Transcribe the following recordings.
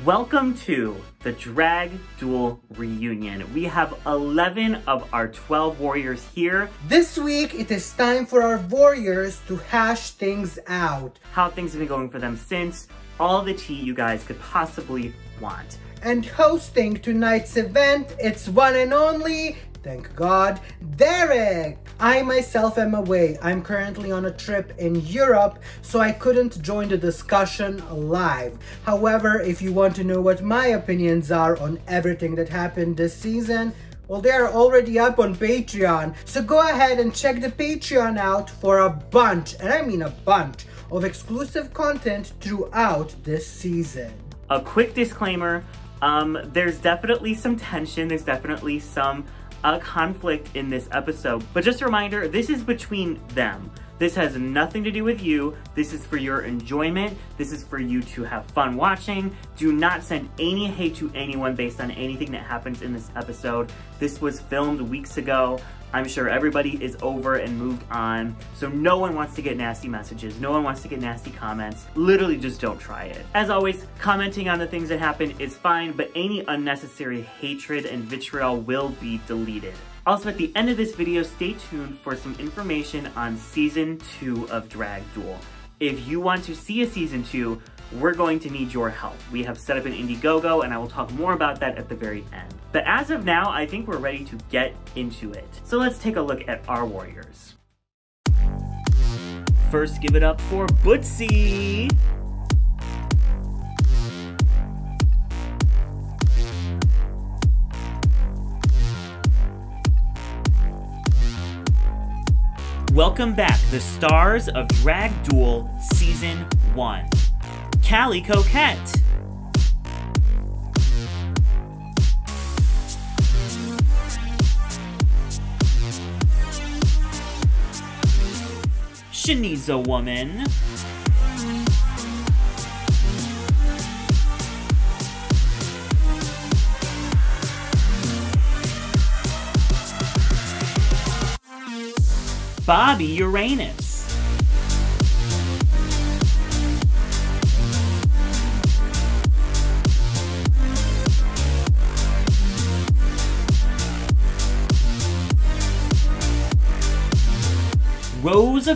Welcome to the Drag Duel reunion. We have 11 of our 12 warriors here. This week, it is time for our warriors to hash things out. How things have been going for them since, all the tea you guys could possibly want. And hosting tonight's event, it's one and only, thank God, Derek! I myself am away. I'm currently on a trip in Europe, so I couldn't join the discussion live. However, if you want to know what my opinions are on everything that happened this season, well, they are already up on Patreon. So go ahead and check the Patreon out for a bunch, and I mean a bunch, of exclusive content throughout this season. A quick disclaimer, there's definitely some tension, there's definitely some conflict in this episode, but just a reminder, this is between them. This has nothing to do with you. This is for your enjoyment. This is for you to have fun watching. Do not send any hate to anyone based on anything that happens in this episode. This was filmed weeks ago. I'm sure everybody is over and moved on, so no one wants to get nasty messages. No one wants to get nasty comments. Literally just don't try it. As always, commenting on the things that happen is fine, but any unnecessary hatred and vitriol will be deleted. Also, at the end of this video, stay tuned for some information on Season 2 of Drag Duel. If you want to see a Season 2, we're going to need your help. We have set up an Indiegogo, and I will talk more about that at the very end. But as of now, I think we're ready to get into it. So let's take a look at our warriors. First, give it up for BUCY. Welcome back, the stars of Drag Duel Season 1. CALLI COQUETTE. Shaniza Woman. Bobby Uranus. ROSA.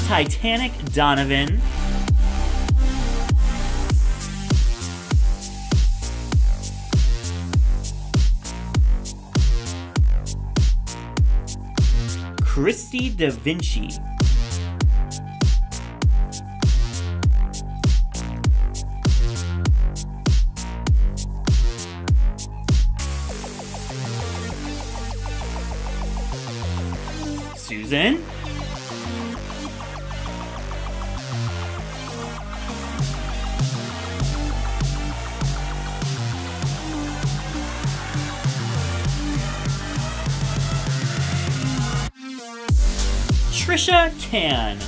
Titanic Donavan. CHRISTIdavinci. Susan. TRISHA can.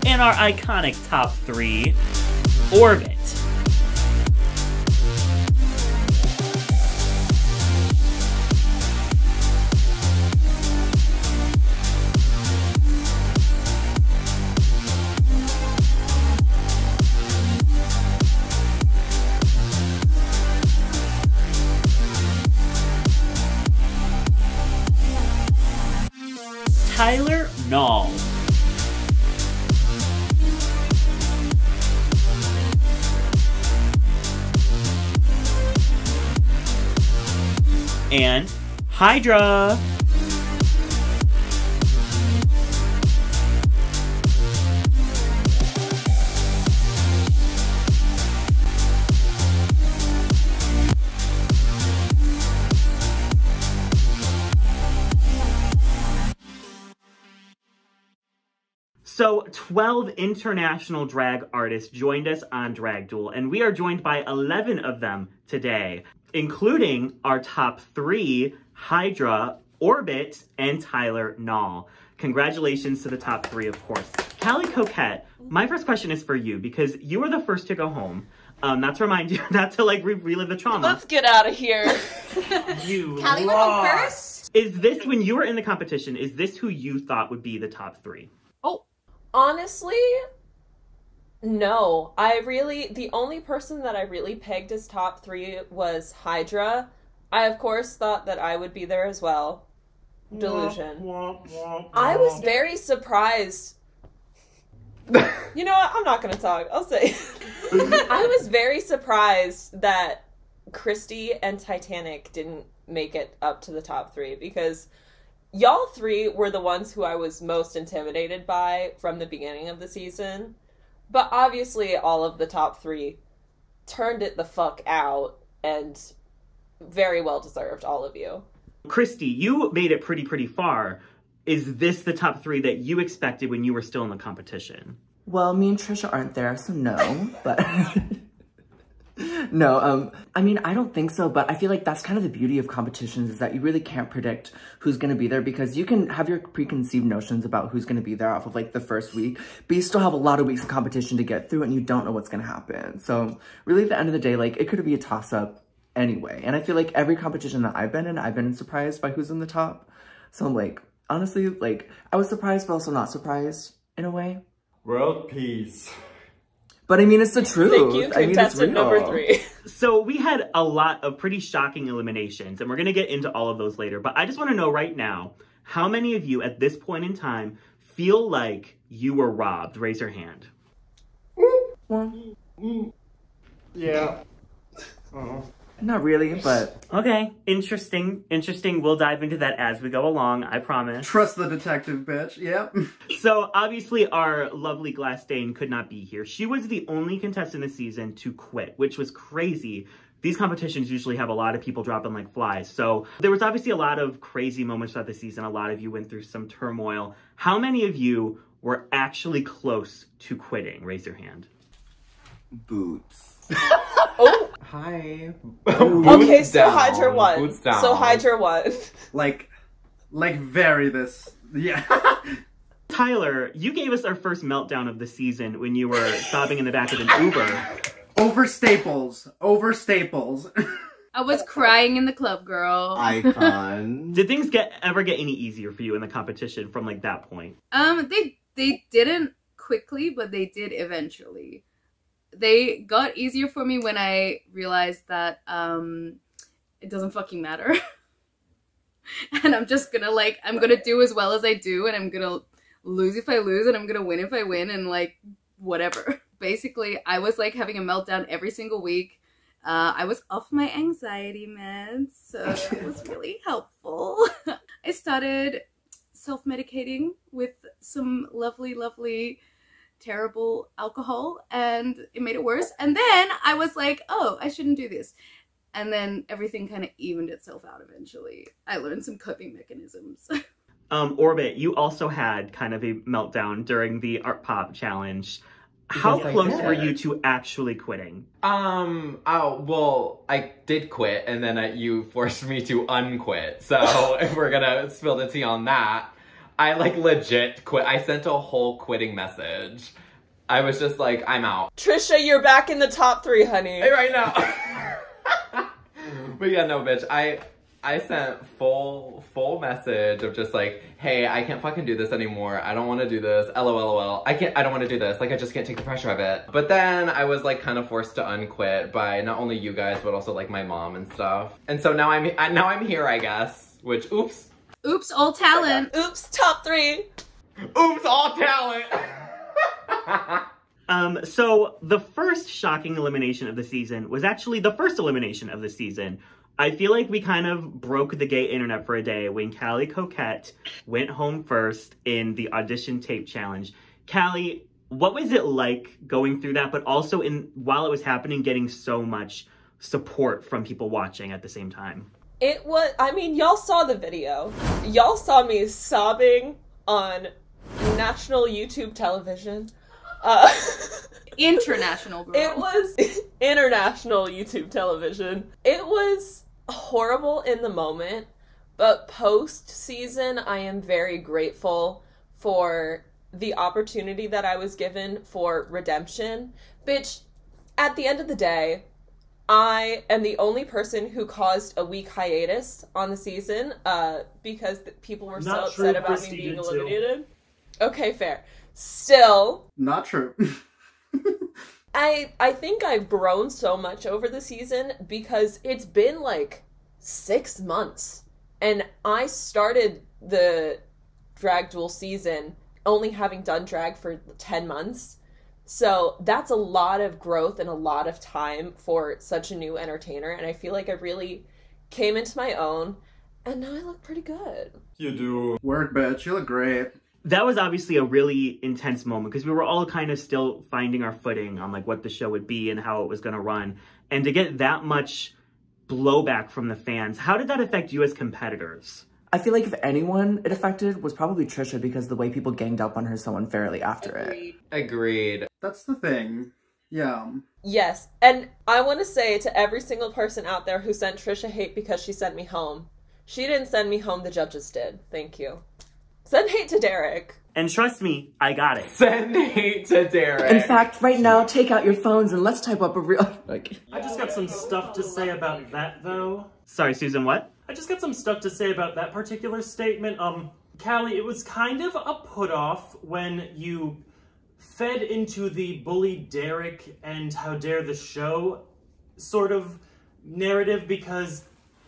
And our iconic top 3, Orbit. NOLL. And HYDRA. So 12 international drag artists joined us on Drag Duel, and we are joined by 11 of them today. including our top 3, HYDRA, Orbit, and Tyler NOLL. Congratulations to the top 3, of course. Callie Coquette, my first question is for you because you were the first to go home. Not to remind you, not to like relive the trauma. Let's get out of here. You Callie went home first? Is this, when you were in the competition, is this who you thought would be the top 3? Oh, honestly, no. The only person that I really pegged as top 3 was HYDRA. I, of course, thought that I would be there as well. Delusion. I was very surprised. You know what? I'm not going to talk. I'll say. I was very surprised that CHRISTI and TITANIC didn't make it up to the top 3 because y'all 3 were the ones who I was most intimidated by from the beginning of the season. But obviously all of the top 3 turned it the fuck out and very well deserved, all of you. CHRISTI, you made it pretty far. Is this the top 3 that you expected when you were still in the competition? Well, me and Trisha aren't there, so no, but... No, I mean, I don't think so, but I feel like that's kind of the beauty of competitions is that you really can't predict who's going to be there because you can have your preconceived notions about who's going to be there off of like the first week, but you still have a lot of weeks of competition to get through and you don't know what's going to happen. So really at the end of the day, like it could be a toss-up anyway. And I feel like every competition that I've been surprised by who's in the top. So I'm like, honestly, like I was surprised, but also not surprised in a way. World peace. But I mean, it's the truth. Thank you, contestant number 3. So we had a lot of pretty shocking eliminations, and we're going to get into all of those later. But I just want to know right now, how many of you at this point in time feel like you were robbed? Raise your hand. Yeah. Oh. Not really, but... Okay, interesting. We'll dive into that as we go along, I promise. Trust the detective, bitch. Yep. So, obviously, our lovely GlassStaine could not be here. She was the only contestant this season to quit, which was crazy. These competitions usually have a lot of people dropping like flies. So, there was obviously a lot of crazy moments throughout the season. A lot of you went through some turmoil. How many of you were actually close to quitting? Raise your hand. Boots. Oh! Hi. Okay, so down. HYDRA won. Boots down. So HYDRA won. Like very this. Yeah. Tyler, you gave us our first meltdown of the season when you were sobbing in the back of an Uber. Over Staples. I was crying in the club, girl. Icon. Did things ever get any easier for you in the competition from like that point? They didn't quickly, but they did eventually. They got easier for me when I realized that it doesn't fucking matter. And I'm just gonna I'm gonna do as well as I do, and I'm gonna lose if I lose, and I'm gonna win if I win, and like whatever. Basically, I was like having a meltdown every single week. I was off my anxiety meds, so that was really helpful. I started self-medicating with some lovely terrible alcohol, and it made it worse. And then I was like, oh, I shouldn't do this. And then everything kind of evened itself out eventually. I learned some coping mechanisms. Orbit, you also had kind of a meltdown during the Art Pop challenge. How close were you to actually quitting? Oh, well, I did quit, and then you forced me to unquit. So if we're gonna spill the tea on that, I like legit quit. I sent a whole quitting message. I was just like, I'm out. Trisha, you're back in the top 3, honey. Hey, right now. But yeah, no, bitch. I sent full message of just like, hey, I can't fucking do this anymore. I don't want to do this. LOL. I don't want to do this. Like, I just can't take the pressure of it. But then I was like kind of forced to unquit by not only you guys, but also like my mom and stuff. And so now I'm here, I guess. Which, oops. Oops, all talent. Oops, top 3. Oops, all talent. So the first shocking elimination of the season was actually the first elimination of the season. I feel like we kind of broke the gay internet for a day when Callie Coquette went home first in the audition tape challenge. Callie, what was it like going through that, but also while it was happening, getting so much support from people watching at the same time? It was, I mean, y'all saw the video. Y'all saw me sobbing on national YouTube television. international girl. It was international YouTube television. It was horrible in the moment, but post-season, I am very grateful for the opportunity that I was given for redemption. Bitch, at the end of the day, I am the only person who caused a week hiatus on the season because people were so upset about me being eliminated. Okay, fair. Still, not true. I think I've grown so much over the season because it's been like 6 months, and I started the drag duel season only having done drag for 10 months. So that's a lot of growth and a lot of time for such a new entertainer, and I feel like I really came into my own, and now I look pretty good. You do. Work, bitch. You look great. That was obviously a really intense moment because we were all kind of still finding our footing on like what the show would be and how it was going to run. And to get that much blowback from the fans, how did that affect you as competitors? I feel like if anyone it affected was probably Trisha because the way people ganged up on her so unfairly after it. Agreed. That's the thing. Yeah. Yes, and I want to say to every single person out there who sent Trisha hate because she sent me home, she didn't send me home, the judges did. Thank you. Send hate to Derek. And trust me, I got it. Send hate to Derek. In fact, right now, take out your phones and let's type up a real... I just got some stuff to say about that, though. Sorry, Susan, what? I just got some stuff to say about that particular statement. Callie, it was kind of a put-off when you fed into the bully Derek and how dare the show sort of narrative because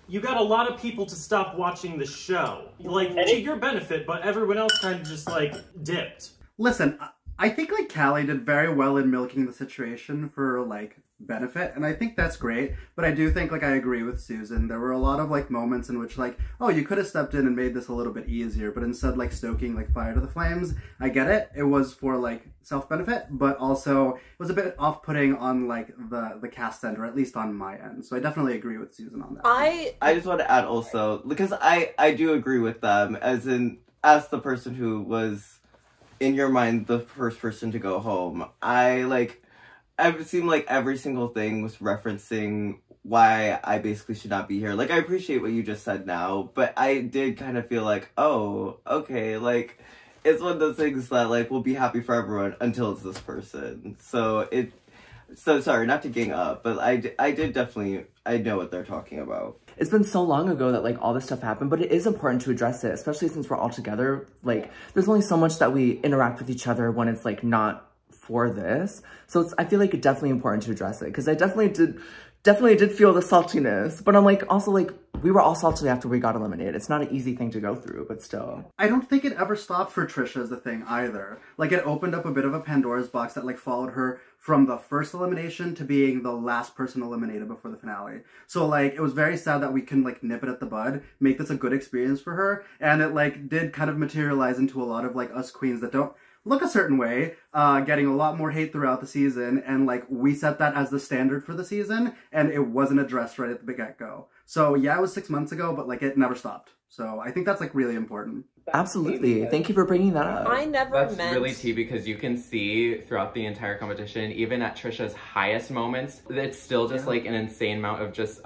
you got a lot of people to stop watching the show. Like, to your benefit, but everyone else kind of just, like, dipped. Listen, I think, like, Callie did very well in milking the situation for, like, benefit, and I think that's great, but I do think, like, I agree with Susan. There were a lot of, like, moments in which, like, oh, you could have stepped in and made this a little bit easier, but instead, like, stoking, like, fire to the flames. I get it. It was for, like, self-benefit, but also it was a bit off-putting on, like, the cast end, or at least on my end. So I definitely agree with Susan on that. I just want to add also, because I do agree with them, as the person who was, in your mind, the first person to go home. It seemed like every single thing was referencing why I basically should not be here. Like, I appreciate what you just said now, but I did kind of feel like, oh, okay, like, it's one of those things that, like, will be happy for everyone until it's this person. So sorry, not to gang up, but I did definitely, I know what they're talking about. It's been so long ago that, like, all this stuff happened, but it is important to address it, especially since we're all together. Like, there's only so much that we interact with each other when it's, like, not for this. So I feel like it's definitely important to address it, because I definitely did feel the saltiness, but I'm like, also, like, we were all salty after we got eliminated. It's not an easy thing to go through, but still. I don't think it ever stopped for Trisha as the thing either. Like, it opened up a bit of a Pandora's box that, like, followed her from the first elimination to being the last person eliminated before the finale. So, like, it was very sad that we can, like, nip it at the bud, make this a good experience for her, and it, like, did kind of materialize into a lot of, like, us queens that don't look a certain way, getting a lot more hate throughout the season, and, like, we set that as the standard for the season, and it wasn't addressed right at the get-go. So, yeah, it was 6 months ago, but, like, it never stopped. So, I think that's, like, really important. Absolutely. Thank you for bringing that up. That's really tea, because you can see throughout the entire competition, even at Trisha's highest moments, it's still just, like, an insane amount of just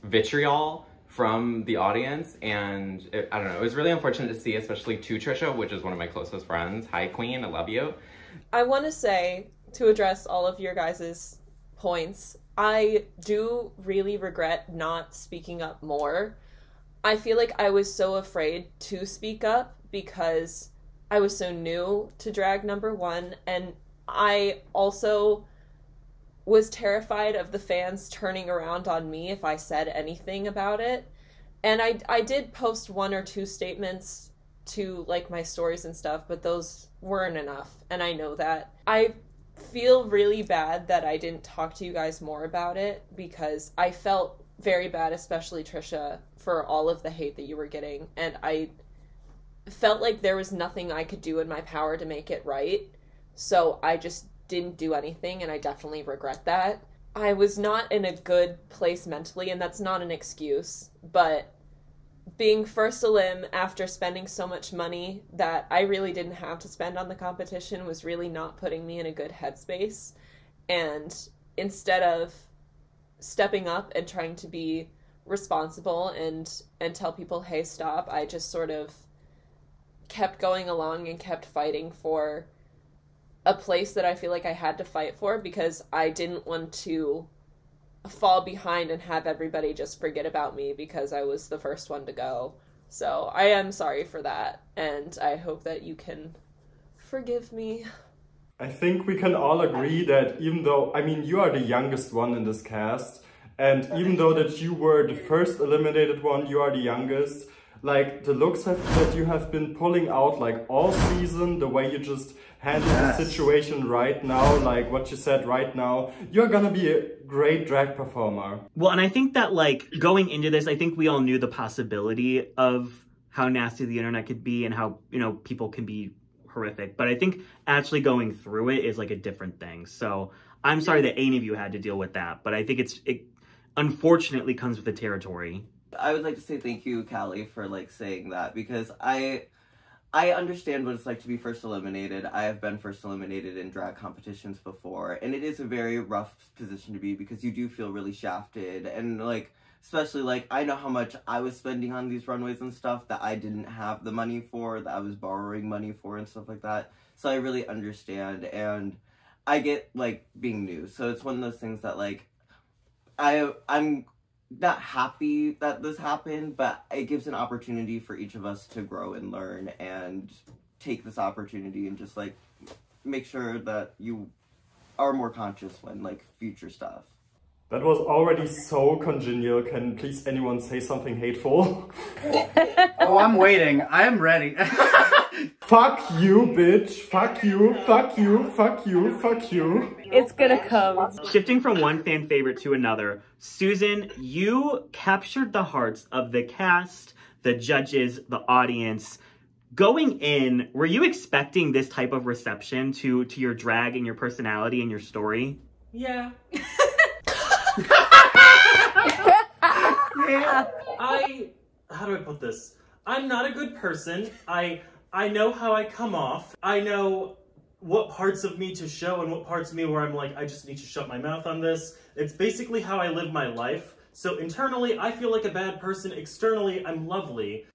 vitriol from the audience, and I don't know, it was really unfortunate to see, especially to Trisha, which is one of my closest friends. Hi, Queen, I love you. I want to say, to address all of your guys' points, I do really regret not speaking up more. I feel like I was so afraid to speak up because I was so new to drag #1, and I also was terrified of the fans turning around on me if I said anything about it. And I did post 1 or 2 statements to, like, my stories and stuff, but those weren't enough, and I know that. I feel really bad that I didn't talk to you guys more about it, because I felt very bad, especially Trisha, for all of the hate that you were getting, and I felt like there was nothing I could do in my power to make it right, so I just didn't do anything, and I definitely regret that. I was not in a good place mentally, and that's not an excuse, but being first elim after spending so much money that I really didn't have to spend on the competition was really not putting me in a good headspace. And instead of stepping up and trying to be responsible and tell people, hey, stop, I just sort of kept going along and kept fighting for a place that I feel like I had to fight for, because I didn't want to fall behind and have everybody just forget about me because I was the first one to go. So I am sorry for that, and I hope that you can forgive me. I think we can all agree that even though, I mean, you are the youngest one in this cast, and even though that you were the first eliminated one, you are the youngest, like, the looks that you have been pulling out, like, all season, the way you just handle the situation right now, like what you said right now, you're gonna be a great drag performer. Well, and I think that, like, going into this, I think we all knew the possibility of how nasty the internet could be and how, you know, people can be horrific. But I think actually going through it is, like, a different thing. So I'm sorry that any of you had to deal with that, but I think it unfortunately comes with the territory. I would like to say thank you, Callie, for, like, saying that, because I understand what it's like to be first eliminated. I have been first eliminated in drag competitions before, and it is a very rough position to be because you do feel really shafted, and, like, especially, like, I know how much I was spending on these runways and stuff that I didn't have the money for, that I was borrowing money for and stuff like that, so I really understand, and I get, like, being new, so it's one of those things that, like, I'm not happy that this happened, but it gives an opportunity for each of us to grow and learn and take this opportunity and just, like, make sure that you are more conscious when, like, future stuff. That was already so congenial. Can please anyone say something hateful? Oh, I'm waiting. I am ready. Fuck you, bitch. Fuck you, fuck you, fuck you, fuck you. It's gonna come. Shifting from one fan favorite to another, Susan, you captured the hearts of the cast, the judges, the audience. Going in, were you expecting this type of reception to your drag and your personality and your story? Yeah. How do I put this? I'm not a good person. I know how I come off. I know what parts of me to show and what parts of me where I'm like, I just need to shut my mouth on this. It's basically how I live my life. So internally, I feel like a bad person. Externally, I'm lovely.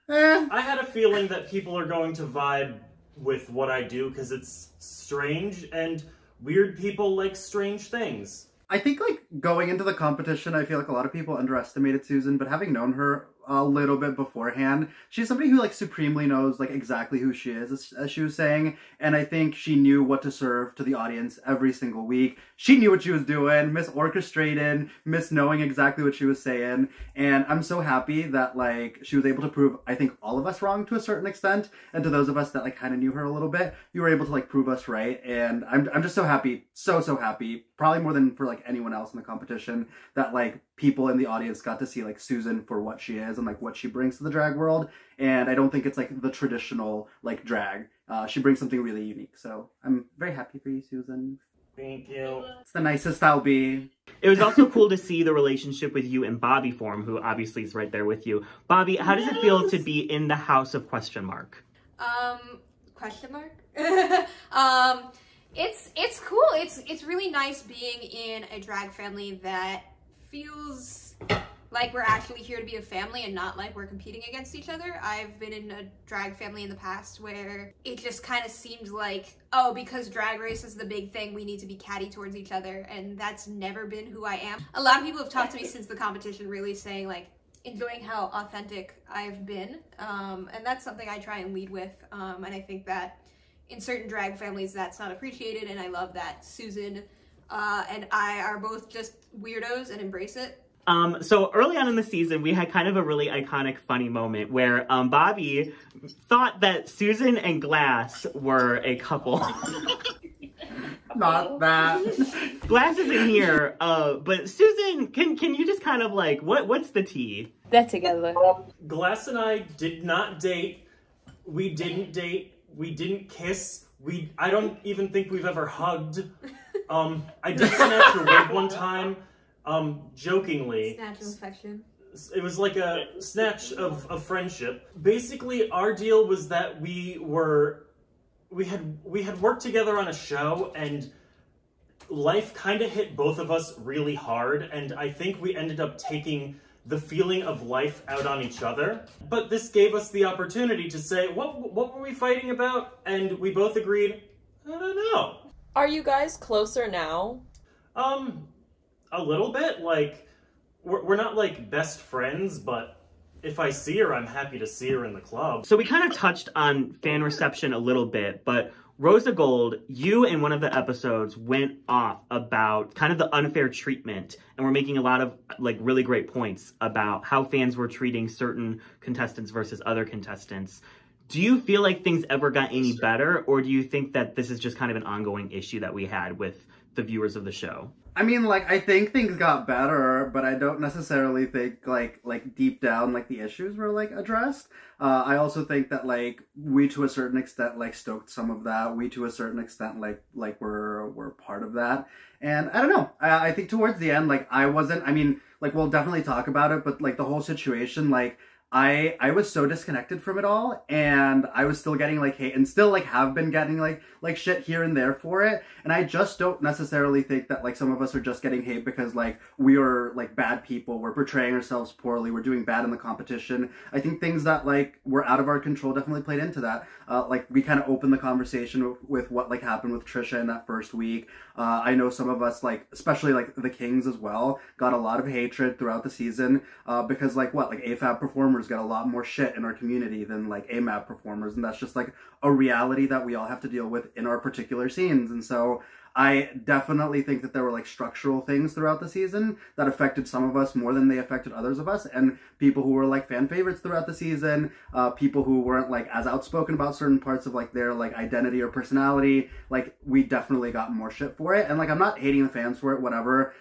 I had a feeling that people are going to vibe with what I do because it's strange, and weird people like strange things. I think, like, going into the competition, I feel like a lot of people underestimated Susan, but having known her a little bit beforehand, she's somebody who, like, supremely knows, like, exactly who she is, as she was saying, and I think she knew what to serve to the audience every single week. She knew what she was doing, Miss Orchestrated, Miss knowing exactly what she was saying, and I'm so happy that, like, she was able to prove, I think, all of us wrong to a certain extent, and to those of us that, like, kind of knew her a little bit, you were able to, like, prove us right, and I'm just so happy, so happy, probably more than for, like, anyone else in the competition, that, like, people in the audience got to see, like, Susan for what she is and, like, what she brings to the drag world. And I don't think it's, like, the traditional, like, drag. She brings something really unique. So I'm very happy for you, Susan. Thank you. It's the nicest I'll be. It was also cool to see the relationship with you and Bobby form, who obviously is right there with you. Bobby, how does it feel to be in the house of question mark? Question mark? It's cool. It's really nice being in a drag family that feels like we're actually here to be a family and not like we're competing against each other. I've been in a drag family in the past where it just kind of seemed like, oh, because Drag Race is the big thing, we need to be catty towards each other, and that's never been who I am. A lot of people have talked to me since the competition, really saying, like, enjoying how authentic I've been, and that's something I try and lead with, and I think that in certain drag families that's not appreciated, and I love that Susan and I are both just weirdos and embrace it. So early on in the season, we had kind of a really iconic, funny moment where Bobby thought that Susan and Glass were a couple. Not that. Glass isn't here, but Susan, can you just kind of, like, what's the tea? They're together. Glass and I did not date. We didn't date. We didn't kiss. I don't even think we've ever hugged. I did snatch her wig one time, jokingly. Snatch of affection. It was like a snatch of friendship. Basically, our deal was that we had worked together on a show, and life kind of hit both of us really hard, and I think we ended up taking the feeling of life out on each other. But this gave us the opportunity to say, what were we fighting about? And we both agreed, I don't know. Are you guys closer now? A little bit. Like, we're not like best friends, but if I see her, I'm happy to see her in the club. So we kind of touched on fan reception a little bit, but ROSAGOLDE, you in one of the episodes went off about kind of the unfair treatment, and we're making a lot of like really great points about how fans were treating certain contestants versus other contestants. Do you feel like things ever got any better, or do you think that this is just kind of an ongoing issue that we had with the viewers of the show? I mean, like, I think things got better, but I don't necessarily think, like deep down, like, the issues were, like, addressed. I also think that, like, we, to a certain extent, like, stoked some of that. We, to a certain extent, like were part of that. And I don't know. I think towards the end, like, I mean, like, we'll definitely talk about it, but, like, the whole situation, like, I was so disconnected from it all, and I was still getting, like, hate, and still, like, have been getting, like shit here and there for it, and I just don't necessarily think that, like, some of us are just getting hate because, like, we are, like, bad people, we're portraying ourselves poorly, we're doing bad in the competition. I think things that, like, were out of our control definitely played into that. Like, we kind of opened the conversation with what, like, happened with Trisha in that first week. I know some of us, like, especially, like, the Kings as well, got a lot of hatred throughout the season, because, like, AFAB performers get a lot more shit in our community than, like, AMAB performers, and that's just, like, a reality that we all have to deal with in our particular scenes. And so I definitely think that there were, like, structural things throughout the season that affected some of us more than they affected others of us, and people who were, like, fan favorites throughout the season, people who weren't, like, as outspoken about certain parts of, like, their, like, identity or personality, like, we definitely got more shit for it. And, like, I'm not hating the fans for it, whatever.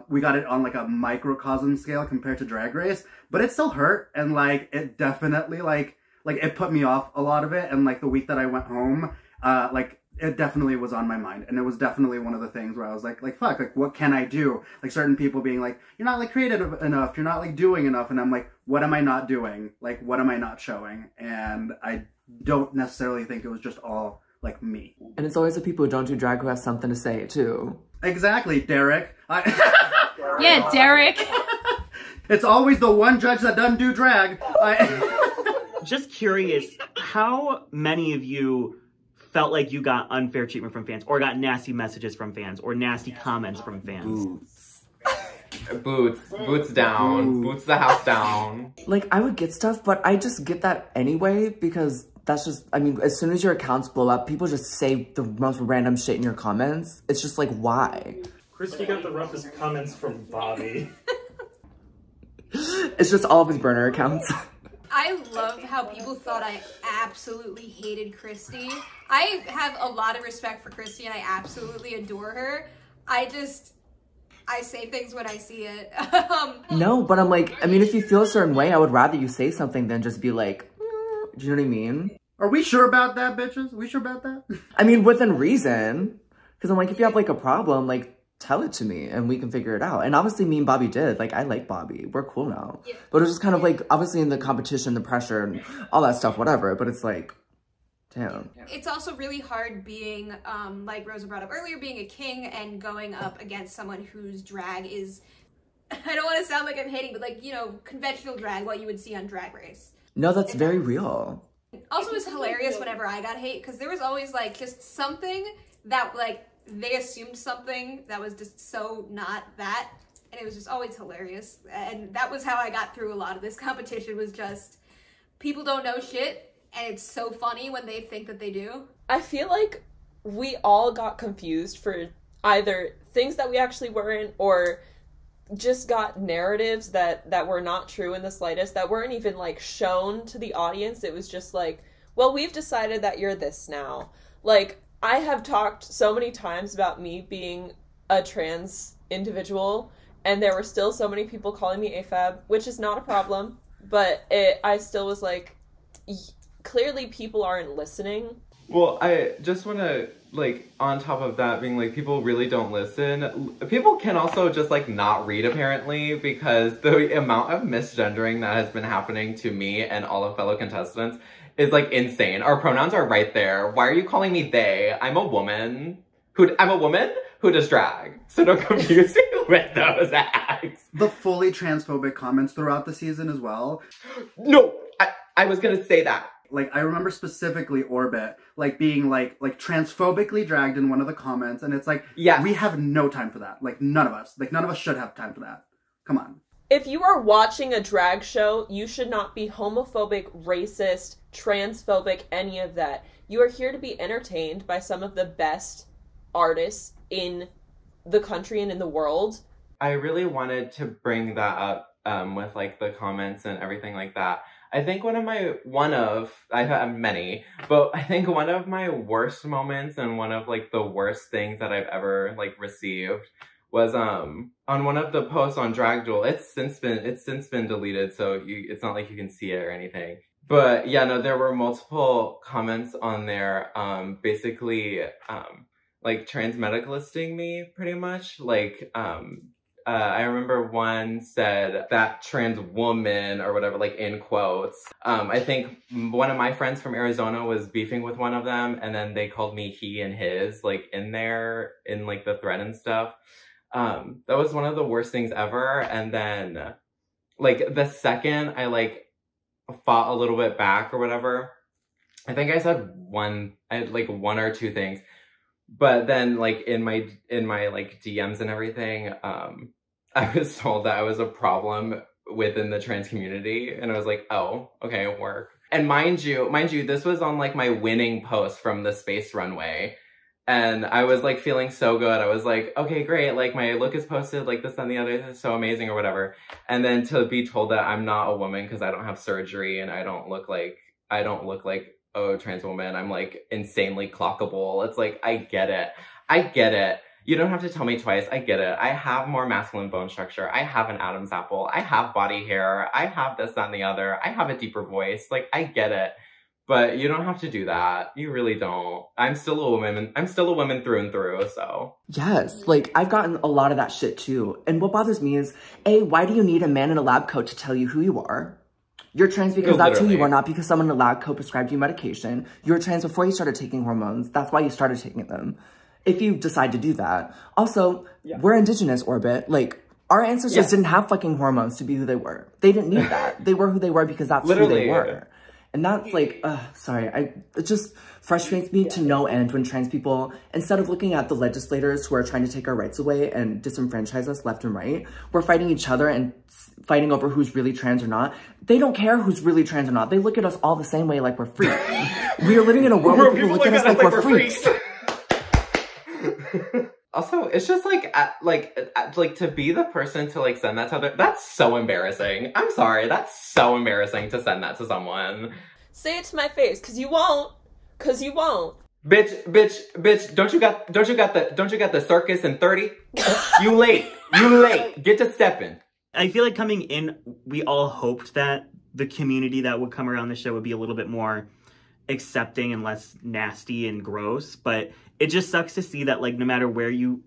We got it on, like, a microcosm scale compared to Drag Race, but it still hurt, and, like, it definitely, like, it put me off a lot of it, and, like, the week that I went home, like, it definitely was on my mind, and it was definitely one of the things where I was like, fuck, like, what can I do? Like, certain people being like, you're not, like, creative enough, you're not, like, doing enough, and I'm like, what am I not doing? Like, what am I not showing? And I don't necessarily think it was just all, like, me. And it's always the people who don't do drag who have something to say, too. Exactly, Derek. Yeah, Derek. It's always the one judge that doesn't do drag. Just curious, how many of you felt like you got unfair treatment from fans, or got nasty messages from fans, or nasty comments from fans? Boots down. Boots the house down. Like, I would get stuff, but I just get that anyway, because that's just, I mean, as soon as your accounts blow up, people just say the most random shit in your comments. It's just like, why? Christy got the roughest comments from Bobby. It's just all of his burner accounts. I love how people thought I absolutely hated Christy. I have a lot of respect for Christy and I absolutely adore her. I say things when I see it. No, but I'm like, I mean, if you feel a certain way, I would rather you say something than just be like, do you know what I mean? Are we sure about that, bitches? Are we sure about that? I mean, within reason. Because I'm like, if you have, like, a problem, like, tell it to me and we can figure it out. And obviously me and Bobby did. Like, I like Bobby. We're cool now. Yeah. But it was just kind of like, obviously in the competition, the pressure and all that stuff, whatever. But it's like, damn. It's also really hard being, like Rosa brought up earlier, being a king and going up against someone whose drag is, I don't want to sound like I'm hating, but like, you know, conventional drag, what you would see on Drag Race. No, that's very real. Also, it was hilarious whenever I got hate, because there was always like just something that like, they assumed something that was just so not that, and it was just always hilarious. And that was how I got through a lot of this competition, was just people don't know shit, and it's so funny when they think that they do. I feel like we all got confused for either things that we actually weren't, or just got narratives that were not true in the slightest, that weren't even like shown to the audience. It was just like, well, we've decided that you're this now. Like, I have talked so many times about me being a trans individual, and there were still so many people calling me AFAB, which is not a problem, but I still was like, clearly people aren't listening. Well, I just want to, like, on top of that being like, people really don't listen. People can also just, like, not read, apparently, because the amount of misgendering that has been happening to me and all of fellow contestants is, like, insane. Our pronouns are right there. Why are you calling me they? I'm a woman who who does drag. So don't confuse me with those acts. The fully transphobic comments throughout the season as well. No, I was gonna say that. Like, I remember specifically Orbit, like, being, like transphobically dragged in one of the comments, and it's like, yes. We have no time for that. Like, none of us should have time for that. Come on. If you are watching a drag show, you should not be homophobic, racist, transphobic, any of that. You are here to be entertained by some of the best artists in the country and in the world. I really wanted to bring that up with, like, the comments and everything like that. I think I've had many, but I think one of my worst moments and one of, like, the worst things that I've ever, like, received was on one of the posts on Drag Duel. It's since been deleted, so it's not like you can see it or anything. But yeah, no, there were multiple comments on there, basically, like, trans medicalisting me, pretty much. Like, I remember one said that trans woman or whatever, like, in quotes. I think one of my friends from Arizona was beefing with one of them, and then they called me he and his, like, in there, in, like, the thread and stuff. That was one of the worst things ever. And then, like, the second I, like, fought a little bit back or whatever, I think I said one or two things. But then, like, in my like, DMs and everything, I was told that I was a problem within the trans community. And I was like, oh, okay, work. And mind you, this was on, like, my winning post from the space runway. And I was, like, feeling so good. I was like, okay, great. Like, my look is posted, like, this and the other. This is so amazing or whatever. And then to be told that I'm not a woman because I don't have surgery and I don't look like, oh, trans woman. I'm, like, insanely clockable. It's like, I get it. You don't have to tell me twice. I get it. I have more masculine bone structure. I have an Adam's apple. I have body hair. I have this, that, and the other. I have a deeper voice. Like, I get it. But you don't have to do that. You really don't. I'm still a woman. I'm still a woman through and through, so. Yes, like, I've gotten a lot of that shit too. And what bothers me is, A, why do you need a man in a lab coat to tell you who you are? You're trans because that's who you are, not because someone in a lab coat prescribed you medication. You were trans before you started taking hormones. That's why you started taking them. If you decide to do that. Also, we're indigenous, Orbit. Like, our ancestors didn't have fucking hormones to be who they were. They didn't need that. They were who they were because that's who they were. And that's like, sorry, it just frustrates me to no end when trans people, instead of looking at the legislators who are trying to take our rights away and disenfranchise us left and right, we're fighting each other and fighting over who's really trans or not. They don't care who's really trans or not. They look at us all the same way, like we're freaks. We are living in a world where people look at us like we're freaks. Also, it's just like to be the person to, like, send that to other, that's so embarrassing. I'm sorry, that's so embarrassing to send that to someone. Say it to my face, cause you won't. Bitch, don't you got the circus in 30? You late. Get to stepping. I feel like coming in, we all hoped that the community that would come around the show would be a little bit more accepting and less nasty and gross, but it just sucks to see that, like, no matter where you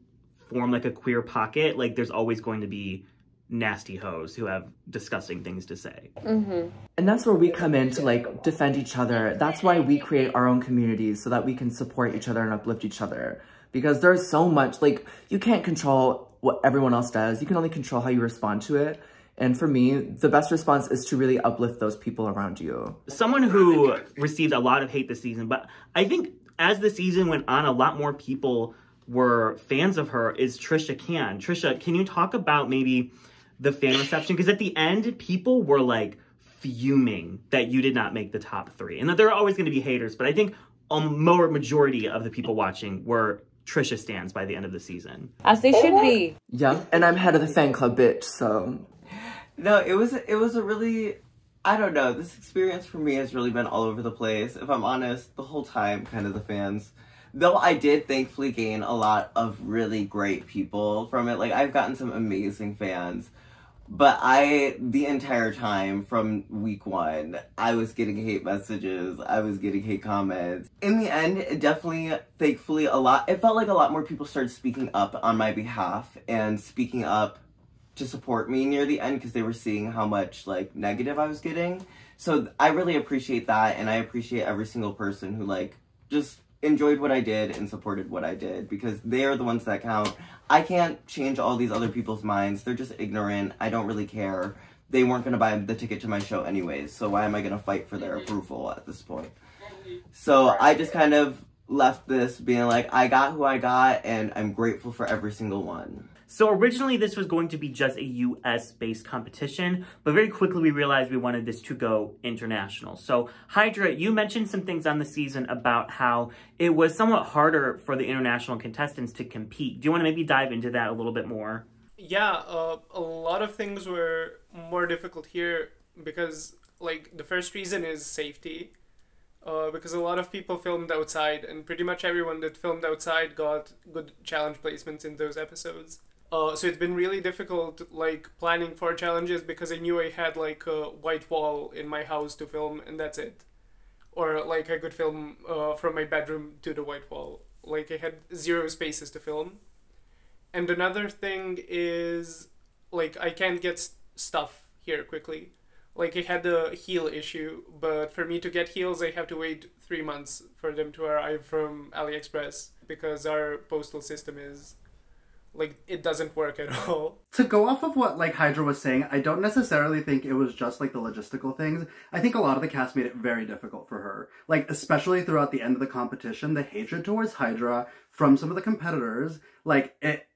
form, like, a queer pocket, like, there's always going to be nasty hoes who have disgusting things to say. And that's where we come in to, like, defend each other. That's why we create our own communities, so that we can support each other and uplift each other. Because there's so much, like, you can't control what everyone else does. You can only control how you respond to it. And for me, the best response is to really uplift those people around you. Someone who received a lot of hate this season, but I think as the season went on, a lot more people were fans of her, is Trisha Can. Trisha, can you talk about maybe the fan reception? Because at the end, people were, like, fuming that you did not make the top 3. And that there are always going to be haters, but I think a majority of the people watching were Trisha stans by the end of the season. As they should be. Yeah, and I'm head of the fan club, bitch, so. No, it was a really, I don't know, this experience for me has really been all over the place. If I'm honest, the whole time, kind of the fans. Though I did thankfully gain a lot of really great people from it. Like, I've gotten some amazing fans. But the entire time from week 1, I was getting hate messages, I was getting hate comments. In the end, it definitely, thankfully, it felt like a lot more people started speaking up on my behalf and speaking up to support me near the end because they were seeing how much, like, negative I was getting. So I really appreciate that, and I appreciate every single person who, like, just enjoyed what I did and supported what I did, because they are the ones that count. I can't change all these other people's minds. They're just ignorant. I don't really care. They weren't going to buy the ticket to my show anyways, so why am I going to fight for their approval at this point? So I just kind of left this being like, I got who I got, and I'm grateful for every single one. So originally this was going to be just a US-based competition, but very quickly we realized we wanted this to go international. So Hydra, you mentioned some things on the season about how it was somewhat harder for the international contestants to compete. Do you want to maybe dive into that a little bit more? Yeah, a lot of things were more difficult here because, like, the first reason is safety. Because a lot of people filmed outside, and pretty much everyone that filmed outside got good challenge placements in those episodes. So it's been really difficult, like, planning for challenges because I knew I had, like, a white wall in my house to film, and that's it. Or, like, I could film from my bedroom to the white wall. Like, I had 0 spaces to film. And another thing is, like, I can't get stuff here quickly. Like, I had the heel issue, but for me to get heels, I have to wait 3 months for them to arrive from AliExpress because our postal system is, like, it doesn't work at all. To go off of what, like, Hydra was saying, I don't necessarily think it was just, like, the logistical things. I think a lot of the cast made it very difficult for her. Like, especially throughout the end of the competition, the hatred towards Hydra from some of the competitors, like,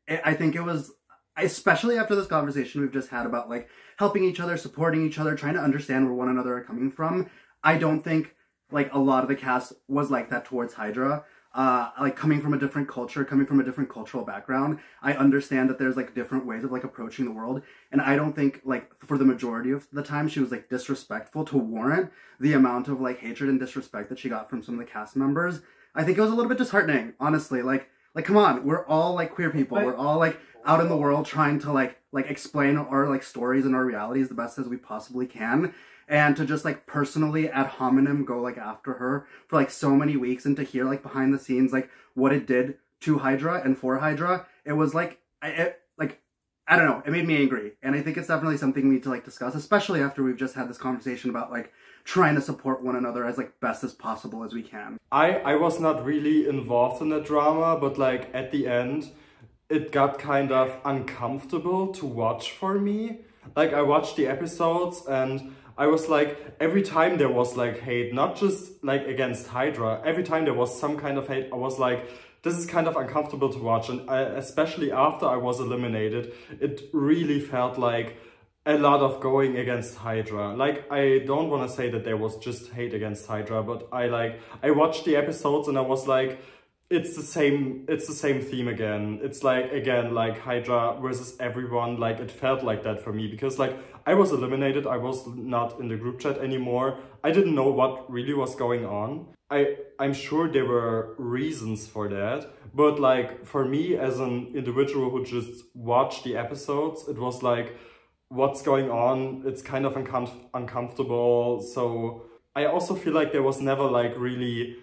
I think it was, especially after this conversation we've just had about, like, helping each other, supporting each other, trying to understand where one another are coming from, I don't think, like, a lot of the cast was like that towards Hydra. Like, coming from a different culture, coming from a different cultural background, I understand that there's, like, different ways of, like, approaching the world, and I don't think, like, for the majority of the time she was, like, disrespectful to warrant the amount of, like, hatred and disrespect that she got from some of the cast members. I think it was a little bit disheartening, honestly. Like, come on, we're all, like, queer people, we're all, like, out in the world trying to, like explain our, like, stories and our realities the best as we possibly can, and to just, like, personally ad hominem go, like, after her for, like, so many weeks, and to hear, like, behind the scenes, like, what it did to Hydra and for Hydra, it was, like, I don't know, it made me angry, and I think it's definitely something we need to, like, discuss, especially after we've just had this conversation about, like, trying to support one another as, like, best as possible as we can. I was not really involved in the drama, but, like, at the end, it got kind of uncomfortable to watch for me. Like, I watched the episodes and I was like, every time there was, like, hate, not just, like, against Hydra, every time there was some kind of hate, I was like, this is kind of uncomfortable to watch. And especially after I was eliminated, it really felt like a lot of going against Hydra. Like, I don't want to say that there was just hate against Hydra, but I watched the episodes and I was like, it's the same theme again. It's like, again, like, Hydra versus everyone. Like, it felt like that for me because, like, I was eliminated. I was not in the group chat anymore. I didn't know what really was going on. I'm sure there were reasons for that, but, like, for me as an individual who just watched the episodes, it was like, what's going on? It's kind of uncomfortable. So I also feel like there was never, like, really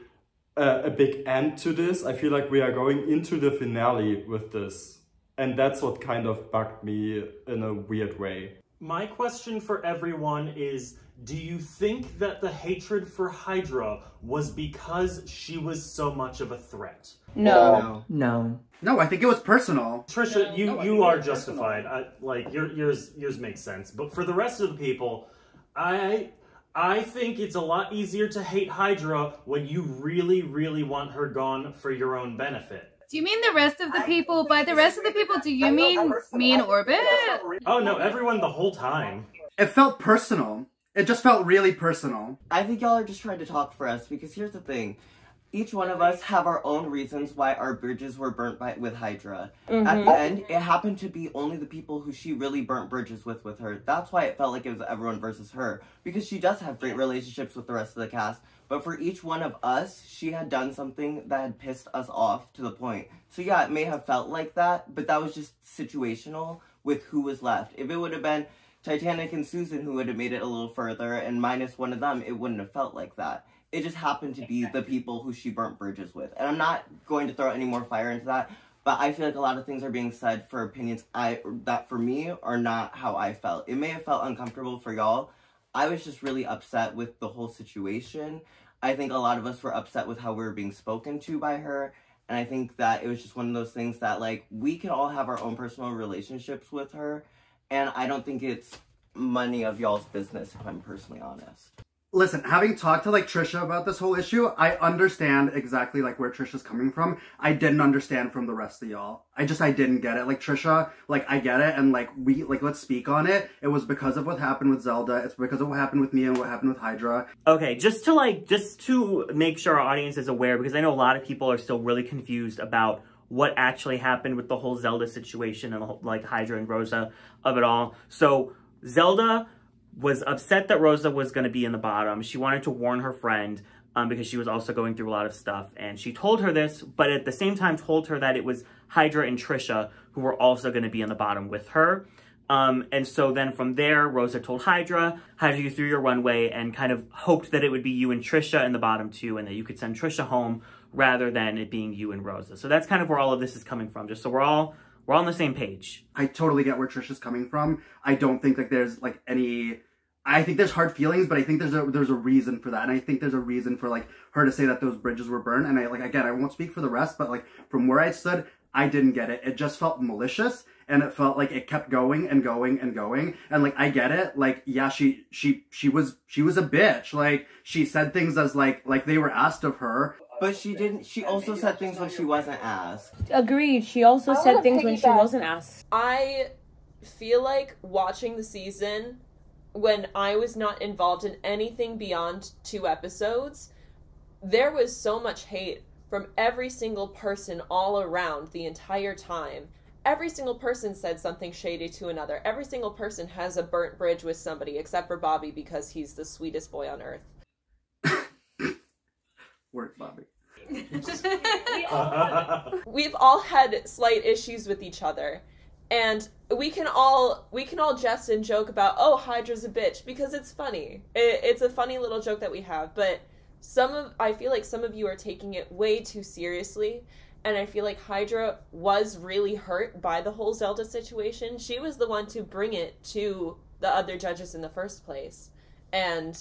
a big end to this. I feel like we are going into the finale with this, and that's what kind of bugged me in a weird way. My question for everyone is, do you think that the hatred for Hydra was because she was so much of a threat? No. No. No, I think it was personal. Trisha, you are justified. Like, yours makes sense. But for the rest of the people, I think it's a lot easier to hate Hydra when you really, really want her gone for your own benefit. Do you mean the rest of the people? By the rest of the people, do you mean me and Orbit? Oh no, everyone the whole time. It felt personal. It just felt really personal. I think y'all are just trying to talk for us, because here's the thing. Each one of us have our own reasons why our bridges were burnt with Hydra. At the end, it happened to be only the people who she really burnt bridges with her. That's why it felt like it was everyone versus her, because she does have great relationships with the rest of the cast. But for each one of us, she had done something that had pissed us off to the point. So yeah, it may have felt like that, but that was just situational with who was left. If it would have been Titanic and Susan who would have made it a little further, and minus one of them, it wouldn't have felt like that. It just happened to be the people who she burnt bridges with. And I'm not going to throw any more fire into that, but I feel like a lot of things are being said for opinions that for me are not how I felt. It may have felt uncomfortable for y'all. I was just really upset with the whole situation. I think a lot of us were upset with how we were being spoken to by her. And I think that it was just one of those things that, like, we can all have our own personal relationships with her. And I don't think it's money of y'all's business, if I'm personally honest. Listen, having talked to, like, Trisha about this whole issue, I understand exactly, like, where Trisha's coming from. I didn't understand from the rest of y'all. I didn't get it. Like, Trisha, like, I get it, and, like, let's speak on it. It was because of what happened with Zelda. It's because of what happened with me and what happened with Hydra. Okay, just to make sure our audience is aware, because I know a lot of people are still really confused about what actually happened with the whole Zelda situation and, like, Hydra and Rosa of it all. So, Zelda was upset that Rosa was going to be in the bottom. She wanted to warn her friend because she was also going through a lot of stuff. And she told her this, but at the same time told her that it was Hydra and Trisha who were also going to be in the bottom with her. And so then from there, Rosa told Hydra, you threw your runway and kind of hoped that it would be you and Trisha in the bottom too, and that you could send Trisha home rather than it being you and Rosa. So that's kind of where all of this is coming from, just so we're all on the same page. I totally get where Trisha's coming from. I don't think, like, there's, like, any... I think there's hard feelings, but I think there's a reason for that. And I think there's a reason for, like, her to say that those bridges were burned. And again, I won't speak for the rest, but, like, from where I stood, I didn't get it. It just felt malicious, and it felt like it kept going and going and going. And, like, I get it. Like, yeah, she was a bitch. Like, she said things as, like they were asked of her. But she also said things when she wasn't asked. Agreed. She also said things when she wasn't asked. I feel like watching the season when I was not involved in anything beyond 2 episodes, there was so much hate from every single person all around the entire time. Every single person said something shady to another. Every single person has a burnt bridge with somebody, except for Bobby, because he's the sweetest boy on earth. Work, Bobby. We've all had slight issues with each other. And we can all jest and joke about, oh, Hydra's a bitch, because it's funny. It's a funny little joke that we have, but I feel like some of you are taking it way too seriously, and I feel like Hydra was really hurt by the whole Zelda situation. She was the one to bring it to the other judges in the first place, and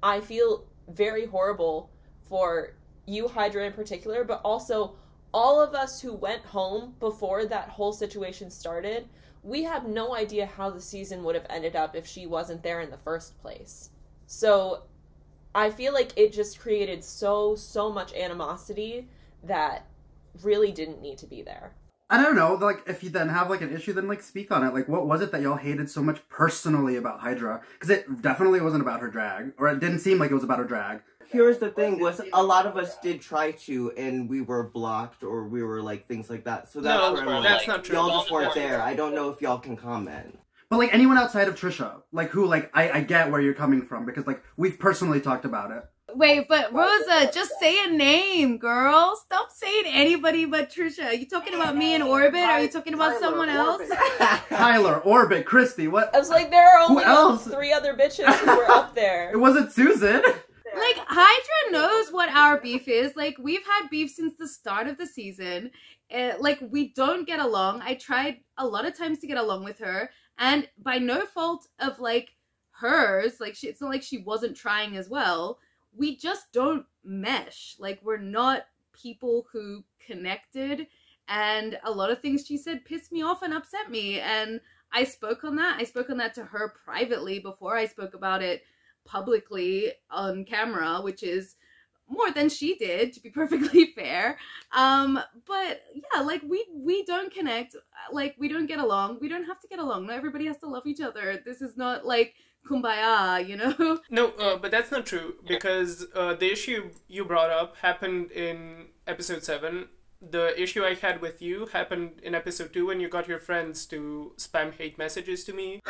I feel very horrible for you, Hydra, in particular, but also all of us who went home before that whole situation started. We have no idea how the season would have ended up if she wasn't there in the first place. So I feel like it just created so much animosity that really didn't need to be there. I don't know, like, if you then have, like, an issue, then, like, speak on it. Like, what was it that y'all hated so much personally about Hydra? Because it definitely wasn't about her drag, or it didn't seem like it was about her drag. Here's the thing, was a lot of us did try to, and we were blocked, or we were, like, things like that. So that's not true. Y'all just weren't there. I don't know if y'all can comment. But, like, anyone outside of Trisha, like, who, like, I get where you're coming from, because, like, we've personally talked about it. Wait, but Rosa, just say a name, girl. Stop saying anybody but Trisha. Are you talking about me in Orbit? Are you talking about someone else? Tyler, Orbit, Christy, what? I was like, there are only 3 other bitches who were up there. It wasn't Susan. Like, Hydra knows what our beef is. Like, we've had beef since the start of the season. Like, we don't get along. I tried a lot of times to get along with her, and by no fault of, like, hers, like, it's not like she wasn't trying as well. We just don't mesh. Like, we're not people who connected, and a lot of things she said pissed me off and upset me, and I spoke on that. I spoke on that to her privately before I spoke about it publicly on camera, which is more than she did, to be perfectly fair. But yeah, like, we don't connect. Like, we don't get along. We don't have to get along. Not everybody has to love each other. This is not like kumbaya, you know? No, but that's not true, because the issue you brought up happened in episode 7. The issue I had with you happened in episode 2 when you got your friends to spam hate messages to me.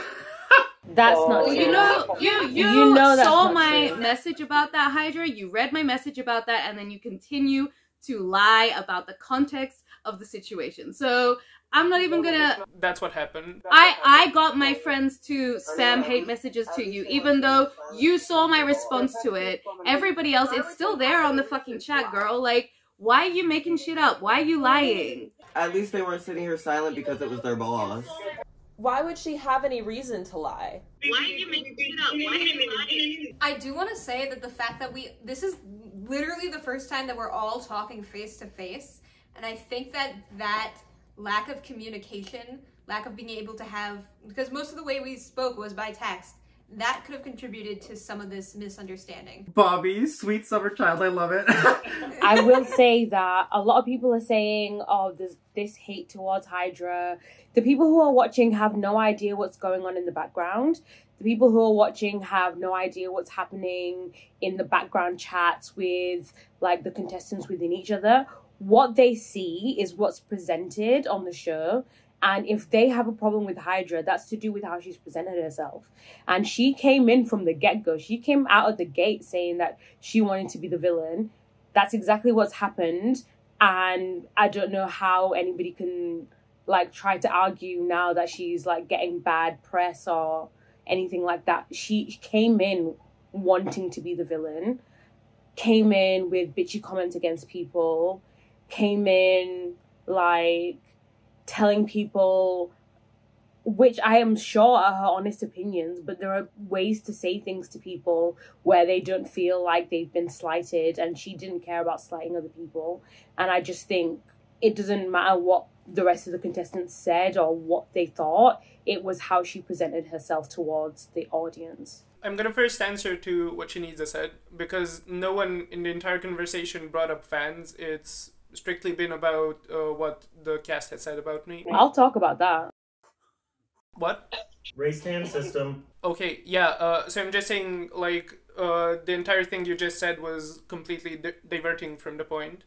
That's not true. You know saw my message about that, Hydra. You read my message about that, and then you continue to lie about the context of the situation. So I'm not even gonna... That's what happened. I got my friends to spam hate messages to you, even though you saw my response to it. Everybody else, it's still there on the fucking chat, girl. Like, why are you making shit up? Why are you lying? At least they weren't sitting here silent because it was their boss. Why would she have any reason to lie? Why are you making it up? Why are you lying? I do want to say that the fact that this is literally the first time that we're all talking face to face. And I think that lack of communication, lack of being able to have, because most of the way we spoke was by text, that could have contributed to some of this misunderstanding. Bobby, sweet summer child, I love it. I will say that a lot of people are saying, oh, there's this hate towards HYDRA. The people who are watching have no idea what's going on in the background. The people who are watching have no idea what's happening in the background chats with like the contestants within each other. What they see is what's presented on the show. And if they have a problem with HYDRA, that's to do with how she's presented herself. And she came in from the get-go. She came out of the gate saying that she wanted to be the villain. That's exactly what's happened. And I don't know how anybody can like try to argue now that she's like getting bad press or anything like that. She came in wanting to be the villain, came in with bitchy comments against people, came in like telling people, which I am sure are her honest opinions, but there are ways to say things to people where they don't feel like they've been slighted, and she didn't care about slighting other people. And I just think it doesn't matter what the rest of the contestants said or what they thought, it was how she presented herself towards the audience. I'm gonna first answer to what Shanida said, because no one in the entire conversation brought up fans. It's strictly been about what the cast had said about me. I'll talk about that. What? Race hand system. Okay, yeah, so I'm just saying, like, the entire thing you just said was completely diverting from the point.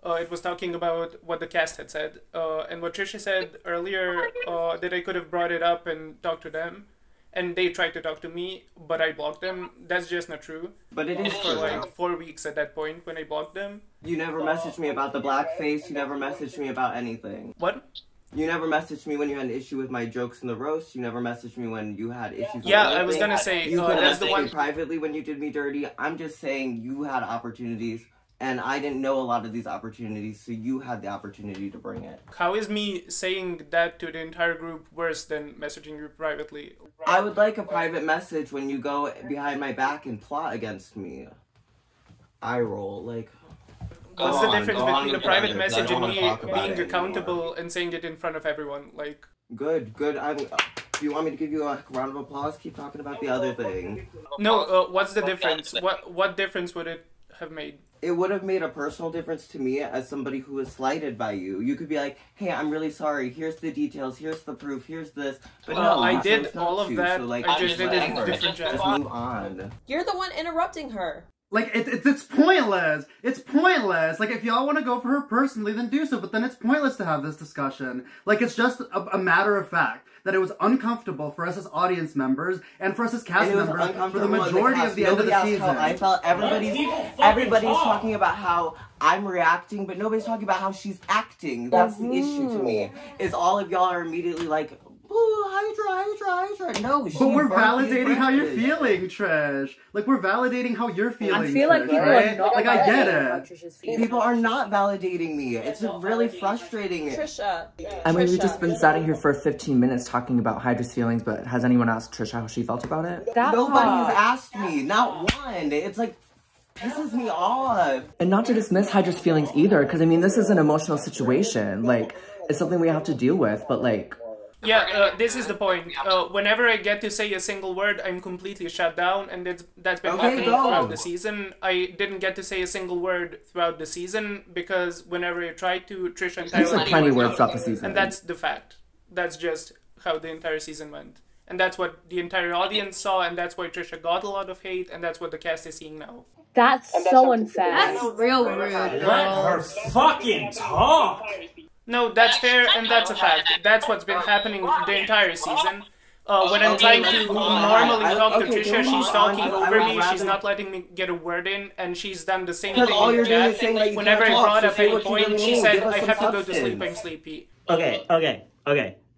It was talking about what the cast had said, and what Trisha said earlier, that I could have brought it up and talked to them, and they tried to talk to me, but I blocked them. That's just not true. But it is for like 4 weeks at that point when I blocked them. You never messaged me about the blackface. You never messaged me about anything. What? You never messaged me when you had an issue with my jokes in the roast. You never messaged me when you had issues with I was gonna say, you could that's message the one me privately when you did me dirty. I'm just saying you had opportunities, and I didn't know a lot of these opportunities, so you had the opportunity to bring it. How is me saying that to the entire group worse than messaging you privately? I would like a private message when you go behind my back and plot against me. I roll, like... What's the difference between a private message and me being accountable and saying it in front of everyone? Like... Good. Do you want me to give you a round of applause? Keep talking about the other thing. No, what's the difference? What difference would it have made? It would have made a personal difference to me as somebody who was slighted by you. You could be like, hey, I'm really sorry. Here's the details. Here's the proof. Here's this. But no, I did all of that. So, like, I just did it in different chats. Just move on. You're the one interrupting her. Like, it's pointless. It's pointless. Like, if y'all want to go for her personally, then do so. But then it's pointless to have this discussion. Like, it's just a matter of fact that it was uncomfortable for us as audience members and for us as cast members for the majority of the end of the season. I felt everybody's talking about how I'm reacting, but nobody's talking about how she's acting. That's the issue to me. Is all of y'all are immediately like, ooh, HYDRA. No, but we're validating how you're feeling, Trish. Like, we're validating how you're feeling. I feel like people are not like, I get it. People are not validating me. It's really frustrating. Trisha. I mean, we've just been sitting here for 15 minutes talking about HYDRA's feelings, but has anyone asked Trisha how she felt about it? Nobody has asked me. Not one. It's like, pisses me off. And not to dismiss HYDRA's feelings either, because I mean, this is an emotional situation. Like, it's something we have to deal with, but like... Yeah, this is the point. Whenever I get to say a single word, I'm completely shut down, and that's been happening throughout the season. I didn't get to say a single word throughout the season, because whenever I tried to, Trisha and Tyler... You said plenty of words throughout the season. And that's the fact. That's just how the entire season went. And that's what the entire audience saw, and that's why Trisha got a lot of hate, and that's what the cast is seeing now. That's so unfair. That's real rude. Let her fucking talk! No, that's fair, and that's a fact. That's what's been happening the entire season. When I'm trying to normally talk to Trisha, she's talking over me, she's not letting me get a word in, and she's done the same thing with Jack. Whenever I brought up any point, she said, I have to go to sleep, I'm sleepy. Okay.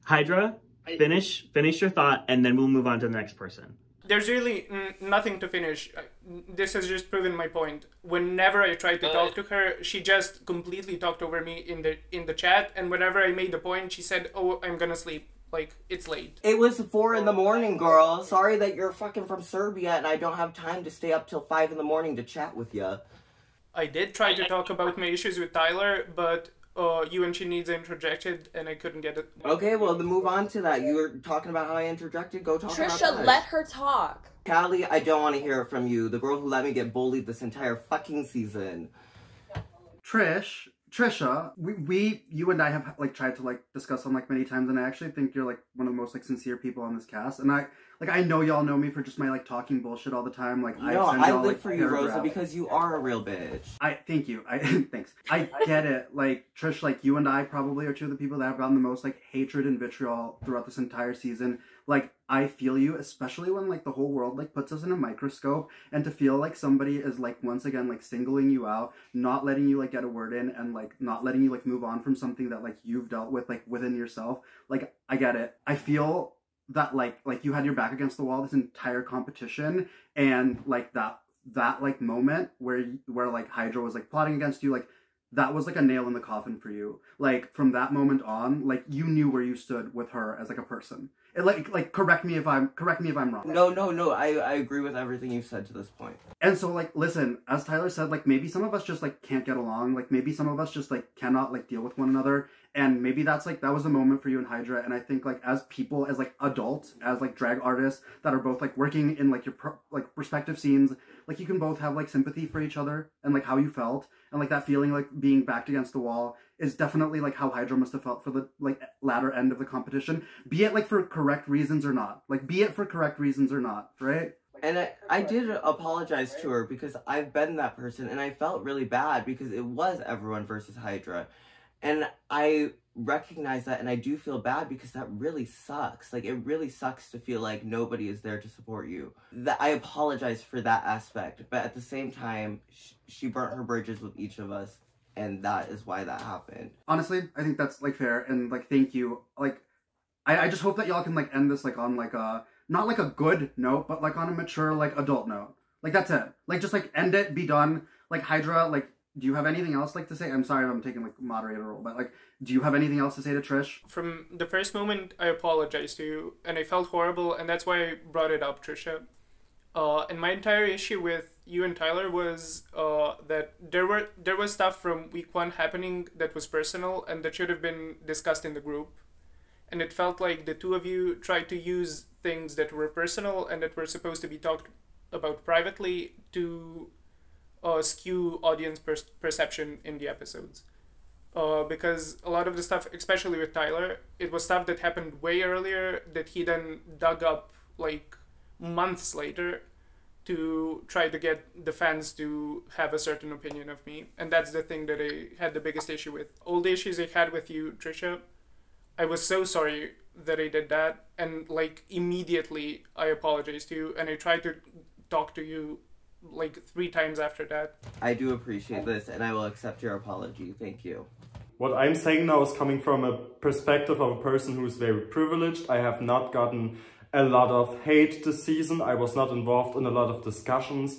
HYDRA, finish your thought, and then we'll move on to the next person. There's really nothing to finish. This has just proven my point. Whenever I tried to talk to her, she just completely talked over me in the chat, and whenever I made the point, she said, oh, I'm gonna sleep. Like, it's late. It was 4 in the morning, girl. Sorry that you're fucking from Serbia and I don't have time to stay up till 5 in the morning to chat with ya. I did try to talk about my issues with Tyler, but UNC needs interjected and I couldn't get it. Okay, well, then move on to that. You were talking about how I interjected. Go talk about that. Trisha, let her talk. Callie, I don't want to hear it from you. The girl who let me get bullied this entire fucking season. Trisha, you and I have like tried to like discuss on like many times, and I actually think you're like one of the most like sincere people on this cast. And I know y'all know me for just my like talking bullshit all the time. Like no, I live for you, Rosa, because you are a real bitch. Thank you. Thanks. I get it. Like Trish, like you and I probably are two of the people that have gotten the most like hatred and vitriol throughout this entire season. Like I feel you, especially when like the whole world like puts us in a microscope, and to feel like somebody is like once again like singling you out, not letting you like get a word in, and like not letting you like move on from something that like you've dealt with like within yourself. Like I get it. I feel that like you had your back against the wall this entire competition, and like that like moment where like Hydra was like plotting against you, like that was like a nail in the coffin for you. Like from that moment on, like you knew where you stood with her as like a person. It, like correct me if I'm wrong. No, I agree with everything you've said to this point. And so like listen, as Tyler said, like maybe some of us just like can't get along, like maybe some of us just like cannot like deal with one another, and maybe that's like that was the moment for you and Hydra. And I think like as people, as like adults, as like drag artists that are both like working in like your respective scenes, like you can both have like sympathy for each other and like how you felt, and like that feeling like being backed against the wall is definitely like how Hydra must have felt for the like latter end of the competition, be it like for correct reasons or not. Like be it for correct reasons or not, right? And I did apologize to her because I've been that person, and I felt really bad because it was everyone versus Hydra. And I recognize that, and I do feel bad because that really sucks. Like, it really sucks to feel like nobody is there to support you. I apologize for that aspect, but at the same time, she burnt her bridges with each of us, and that is why that happened. Honestly, I think that's like fair, and like thank you. Like, I just hope that y'all can like end this like on like a not like a good note, but like on a mature like adult note. Like that's it. Like just like end it, be done. Like Hydra, like do you have anything else like to say? I'm sorry if I'm taking like moderator role, but like do you have anything else to say to Trish? From the first moment, I apologized to you, and I felt horrible, and that's why I brought it up, Trisha. And my entire issue with you and Tyler was that there was stuff from week 1 happening that was personal and that should have been discussed in the group. And it felt like the two of you tried to use things that were personal and that were supposed to be talked about privately to skew audience perception in the episodes. Because a lot of the stuff, especially with Tyler, it was stuff that happened way earlier that he then dug up like months later to try to get the fans to have a certain opinion of me. And that's the thing that I had the biggest issue with. All the issues I had with you, Trisha, I was so sorry that I did that, and like immediately I apologized to you, and I tried to talk to you like 3 times after that. I do appreciate this, and I will accept your apology. Thank you. What I'm saying now is coming from a perspective of a person who is very privileged. I have not gotten a lot of hate this season. I was not involved in a lot of discussions.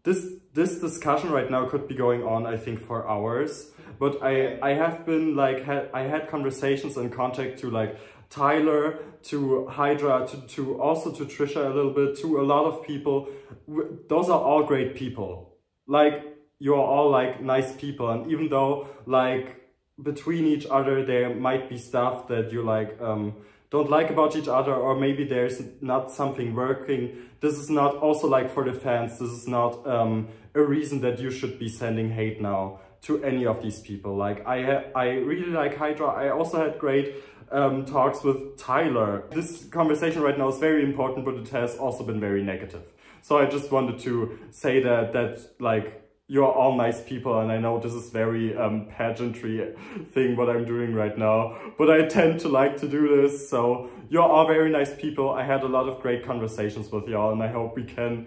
This discussion right now could be going on, I think, for hours. But I have been like, I had conversations and contact to like Tyler, to Hydra, to also to Trisha a little bit, to a lot of people. Those are all great people. Like, you are all like nice people. And even though like between each other, there might be stuff that you like, don't like about each other, or maybe there's not something working. This is not also like for the fans. This is not a reason that you should be sending hate now to any of these people. Like I really like Hydra. I also had great talks with Tyler. This conversation right now is very important, but it has also been very negative. So I just wanted to say that like you're all nice people, and I know this is very pageantry thing what I'm doing right now, but I tend to like to do this. So you're all very nice people. I had a lot of great conversations with y'all, and I hope we can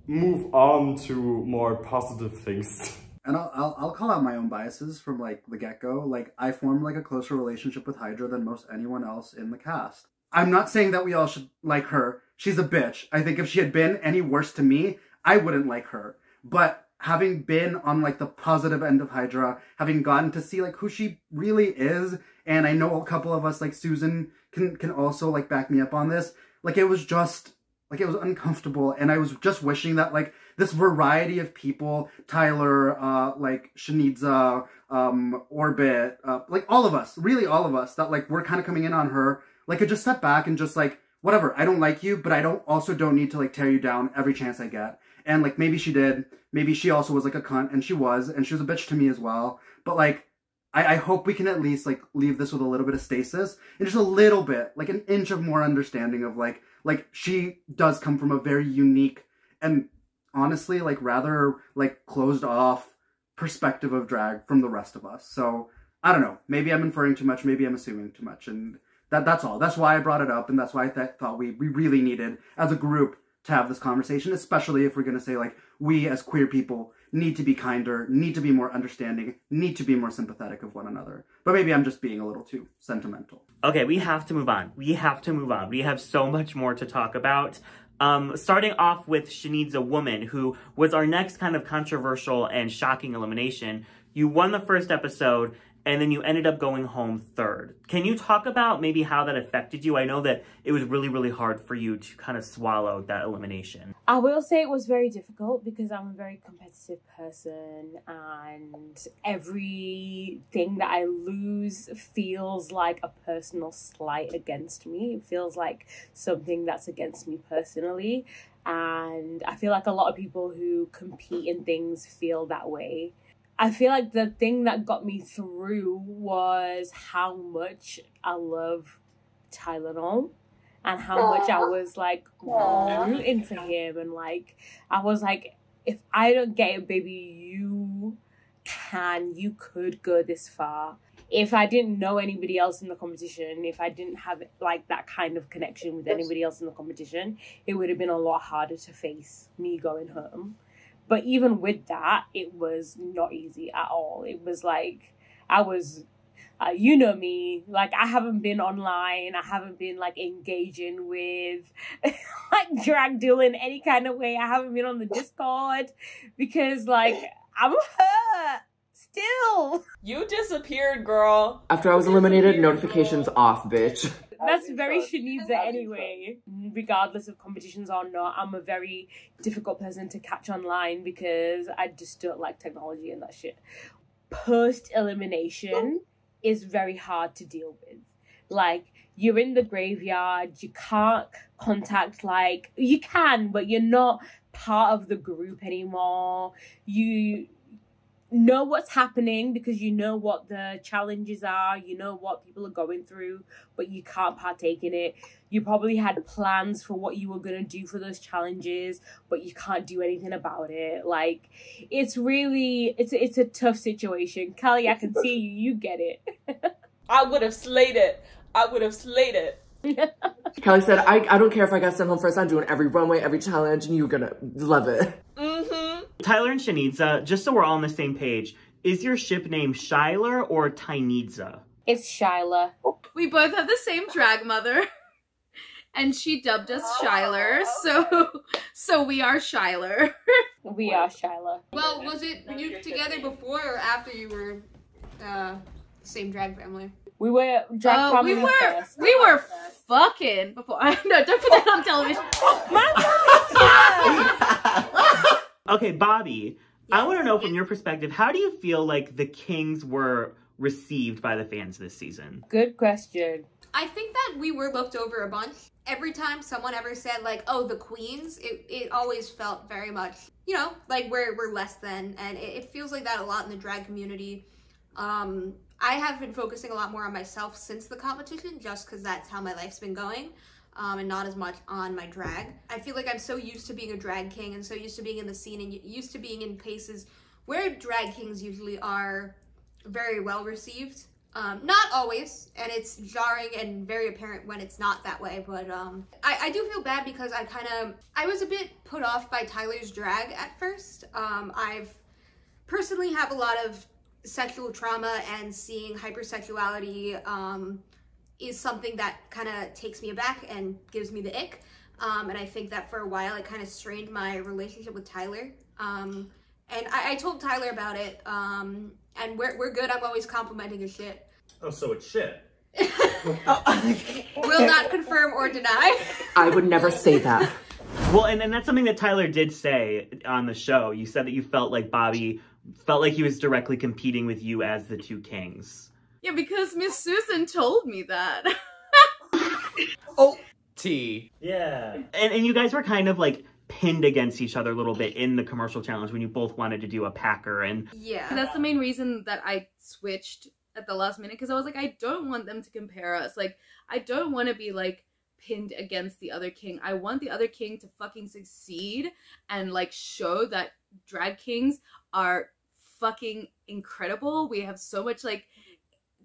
move on to more positive things. And I'll call out my own biases from like the get-go. Like I formed like a closer relationship with Hydra than most anyone else in the cast. I'm not saying that we all should like her. She's a bitch. I think if she had been any worse to me, I wouldn't like her. But having been on like the positive end of Hydra, having gotten to see like who she really is, and I know a couple of us like Susan can also like back me up on this, like it was just Like, it was uncomfortable, and I was just wishing that, like, this variety of people, Tyler, like, Shanidza, Orbit, like, all of us, really all of us, that, like, we're kind of coming in on her, like, could just step back and just, like, whatever, I don't like you, but I don't need to, like, tear you down every chance I get. And, like, maybe she did, maybe she also was, like, a cunt, and she was a bitch to me as well, but, like, I hope we can at least, like, leave this with a little bit of stasis, and just a little bit, like, an inch of more understanding of, like, she does come from a very unique and honestly, like, rather, like, closed off perspective of drag from the rest of us. So, I don't know. Maybe I'm inferring too much. Maybe I'm assuming too much. And that's all. That's why I brought it up. And that's why I thought we really needed, as a group, to have this conversation, especially if we're going to say, like, we as queer people need to be kinder, need to be more understanding, need to be more sympathetic of one another. But maybe I'm just being a little too sentimental. Okay, we have to move on. We have to move on. We have so much more to talk about. Starting off with Shanidza Woman, who was our next kind of controversial and shocking elimination. You won the first episode, and then you ended up going home third. Can you talk about maybe how that affected you? I know that it was really, really hard for you to kind of swallow that elimination. I will say it was very difficult because I'm a very competitive person, and everything that I lose feels like a personal slight against me. It feels like something that's against me personally. And I feel like a lot of people who compete in things feel that way. I feel like the thing that got me through was how much I love Tylenol and how much I was, like, rooting for him. And, like, I was like, if I don't get it, baby, you could go this far. If I didn't know anybody else in the competition, if I didn't have, like, that kind of connection with anybody else in the competition, it would have been a lot harder to face me going home. But even with that, it was not easy at all. It was like, I was, you know me, like, I haven't been online. I haven't been, like, engaging with, like, drag duel in any kind of way. I haven't been on the Discord because, like, I'm hurt still. You disappeared, girl. After I was eliminated, notifications off, bitch. That's very Shanidza anyway. Regardless of competitions or not, I'm a very difficult person to catch online because I just don't like technology and that shit. Post-elimination is very hard to deal with. Like, you're in the graveyard, you can't contact, like, you can, but you're not part of the group anymore. You know what's happening because you know what the challenges are, you know what people are going through, but you can't partake in it. You probably had plans for what you were going to do for those challenges, but you can't do anything about it. Like, it's really, it's a tough situation. Callie, I can see you get it. I would have slayed it. I would have slayed it. Callie said, I don't care if I got sent home first, I'm doing every runway, every challenge, and you're gonna love it. Tyler and Shanidza, just so we're all on the same page, is your ship name Shyler or Tynidza? It's Shyla. We both have the same drag mother, and she dubbed us Shyler, so we are Shyler. We are Shyla. Well, was it you together before or after you were same drag family? We were drag family first. We were fucking before. No, don't put that on television. Okay, Bobby, I want to know from your perspective, how do you feel like the Kings were received by the fans this season? Good question. I think that we were looked over a bunch. Every time someone ever said, like, oh, the queens, it always felt very much, you know, like we're less than, and it feels like that a lot in the drag community. I have been focusing a lot more on myself since the competition, just because that's how my life's been going. And not as much on my drag. I feel like I'm so used to being a drag king and so used to being in the scene and used to being in places where drag kings usually are very well received. Not always, and it's jarring and very apparent when it's not that way, but I do feel bad because I was a bit put off by Tyler's drag at first. I've personally have a lot of sexual trauma, and seeing hypersexuality is something that kind of takes me aback and gives me the ick. And I think that for a while it kind of strained my relationship with Tyler. And I told Tyler about it, and we're good. I'm always complimenting his shit. Oh, so it's shit. Will not confirm or deny. I would never say that. Well, and that's something that Tyler did say on the show. You said that you felt like Bobby felt like he was directly competing with you as the two kings. Yeah, because Miss Susan told me that. Oh. T. Yeah. And you guys were kind of like pinned against each other a little bit in the commercial challenge when you both wanted to do a Packer and... Yeah. That's the main reason that I switched at the last minute, because I was like, I don't want them to compare us. Like, I don't want to be like pinned against the other king. I want the other king to fucking succeed and like show that drag kings are fucking incredible. We have so much like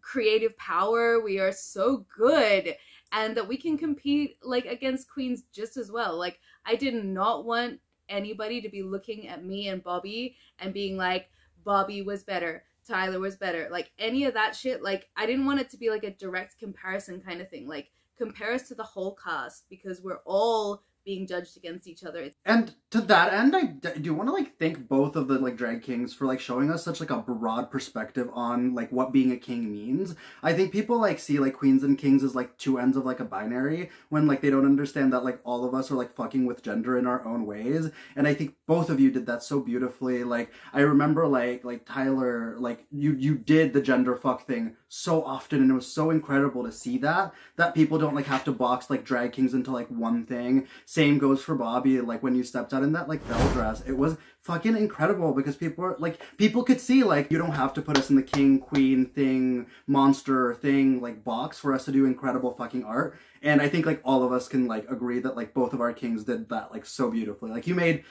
creative power. We are so good, and that we can compete like against queens just as well. Like, I did not want anybody to be looking at me and Bobby and being like, Bobby was better, Tyler was better, like any of that shit. Like, I didn't want it to be like a direct comparison kind of thing. Like, compare us to the whole cast, because we're all being judged against each other. And to that end, I do want to like thank both of the like drag kings for like showing us such like a broad perspective on like what being a king means. I think people like see like queens and kings as like two ends of like a binary, when like they don't understand that like all of us are like fucking with gender in our own ways. And I think both of you did that so beautifully. Like, I remember like Tyler, like you did the gender fuck thing so often, and it was so incredible to see that people don't like have to box like drag kings into like one thing. Same goes for Bobby, like when you stepped out in that like bell dress, it was fucking incredible, because people could see like you don't have to put us in the king, queen thing, monster thing like box for us to do incredible fucking art. And I think like all of us can like agree that like both of our kings did that like so beautifully. Like you made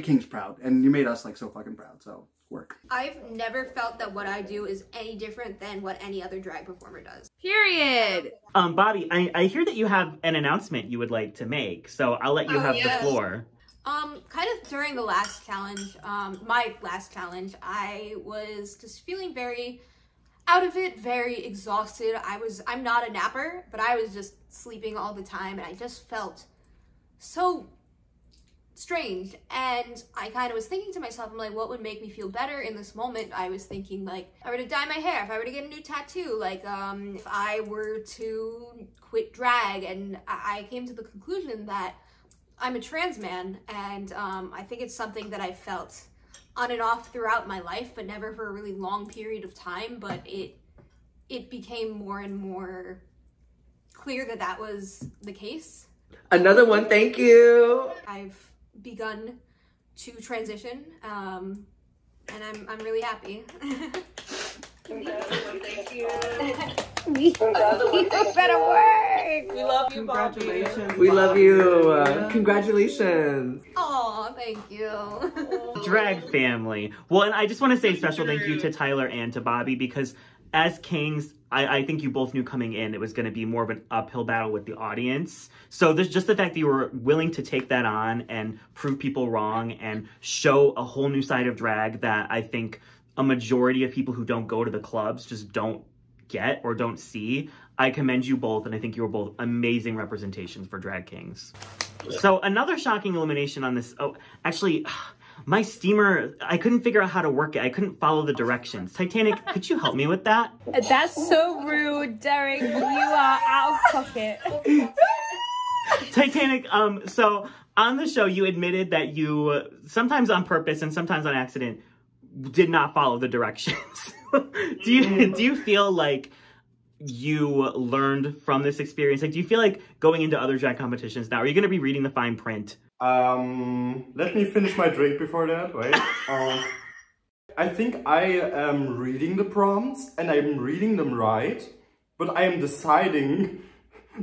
kings proud, and you made us like so fucking proud. So work. I've never felt that what I do is any different than what any other drag performer does. Period. Bobby, I hear that you have an announcement you would like to make, so I'll let you have the floor. Kind of during the last challenge, my last challenge, I was just feeling very out of it, very exhausted. I'm not a napper, but I was just sleeping all the time, and I just felt so strange. And I kind of was thinking to myself, I'm like, what would make me feel better in this moment? I was thinking, like, if I were to dye my hair, if I were to get a new tattoo, like, if I were to quit drag. And I came to the conclusion that I'm a trans man, and I think it's something that I felt on and off throughout my life, but never for a really long period of time. But it became more and more clear that that was the case. Another one, thank you. I've begun to transition, and I'm really happy. Thank you. Better work. We love you, Bobby. Congratulations. We love you. Congratulations. Aw, thank you. Drag family. Well, and I just want to say a special thank you to Tyler and to Bobby, because as kings, I think you both knew coming in it was going to be more of an uphill battle with the audience. So there's just the fact that you were willing to take that on and prove people wrong and show a whole new side of drag that I think a majority of people who don't go to the clubs just don't get or don't see. I commend you both, and I think you were both amazing representations for drag kings. So another shocking elimination on this, oh, actually, my steamer, I couldn't figure out how to work it. I couldn't follow the directions. Titanic, could you help me with that? That's so rude, Derek. You are out of pocket. Titanic, so on the show, you admitted that you, sometimes on purpose and sometimes on accident, did not follow the directions. Do you feel like you learned from this experience? Like, do you feel like going into other drag competitions now, are you going to be reading the fine print? Let me finish my drink before that, wait. I think I am reading the prompts and I'm reading them right, but I am deciding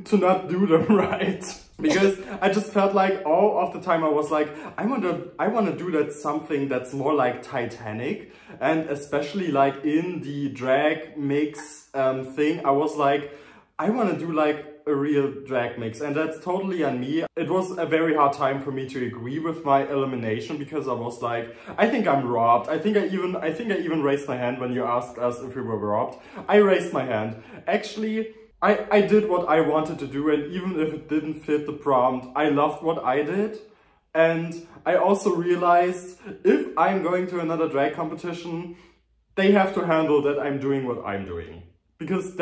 to not do them right. Because I just felt like all of the time I was like, I want to do that something that's more like Titanic, and especially like in the drag mix thing, I was like, I want to do like a real drag mix, and that's totally on me. It was a very hard time for me to agree with my elimination, because I was like, I think I'm robbed. I think I even raised my hand when you asked us if we were robbed. I raised my hand. Actually, I did what I wanted to do, and even if it didn't fit the prompt, I loved what I did. And I also realized if I'm going to another drag competition, they have to handle that I'm doing what I'm doing. Because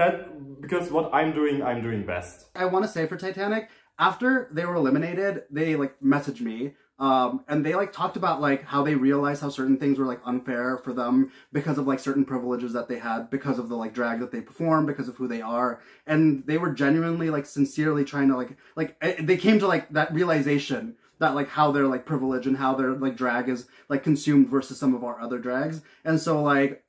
what I'm doing best. I want to say for Titanic, after they were eliminated, they like messaged me. And they like talked about like how they realized how certain things were like unfair for them because of like certain privileges that they had because of the like drag that they perform, because of who they are. And they were genuinely like sincerely trying to like they came to like that realization that like how their like privilege and how their like drag is like consumed versus some of our other drags. And so like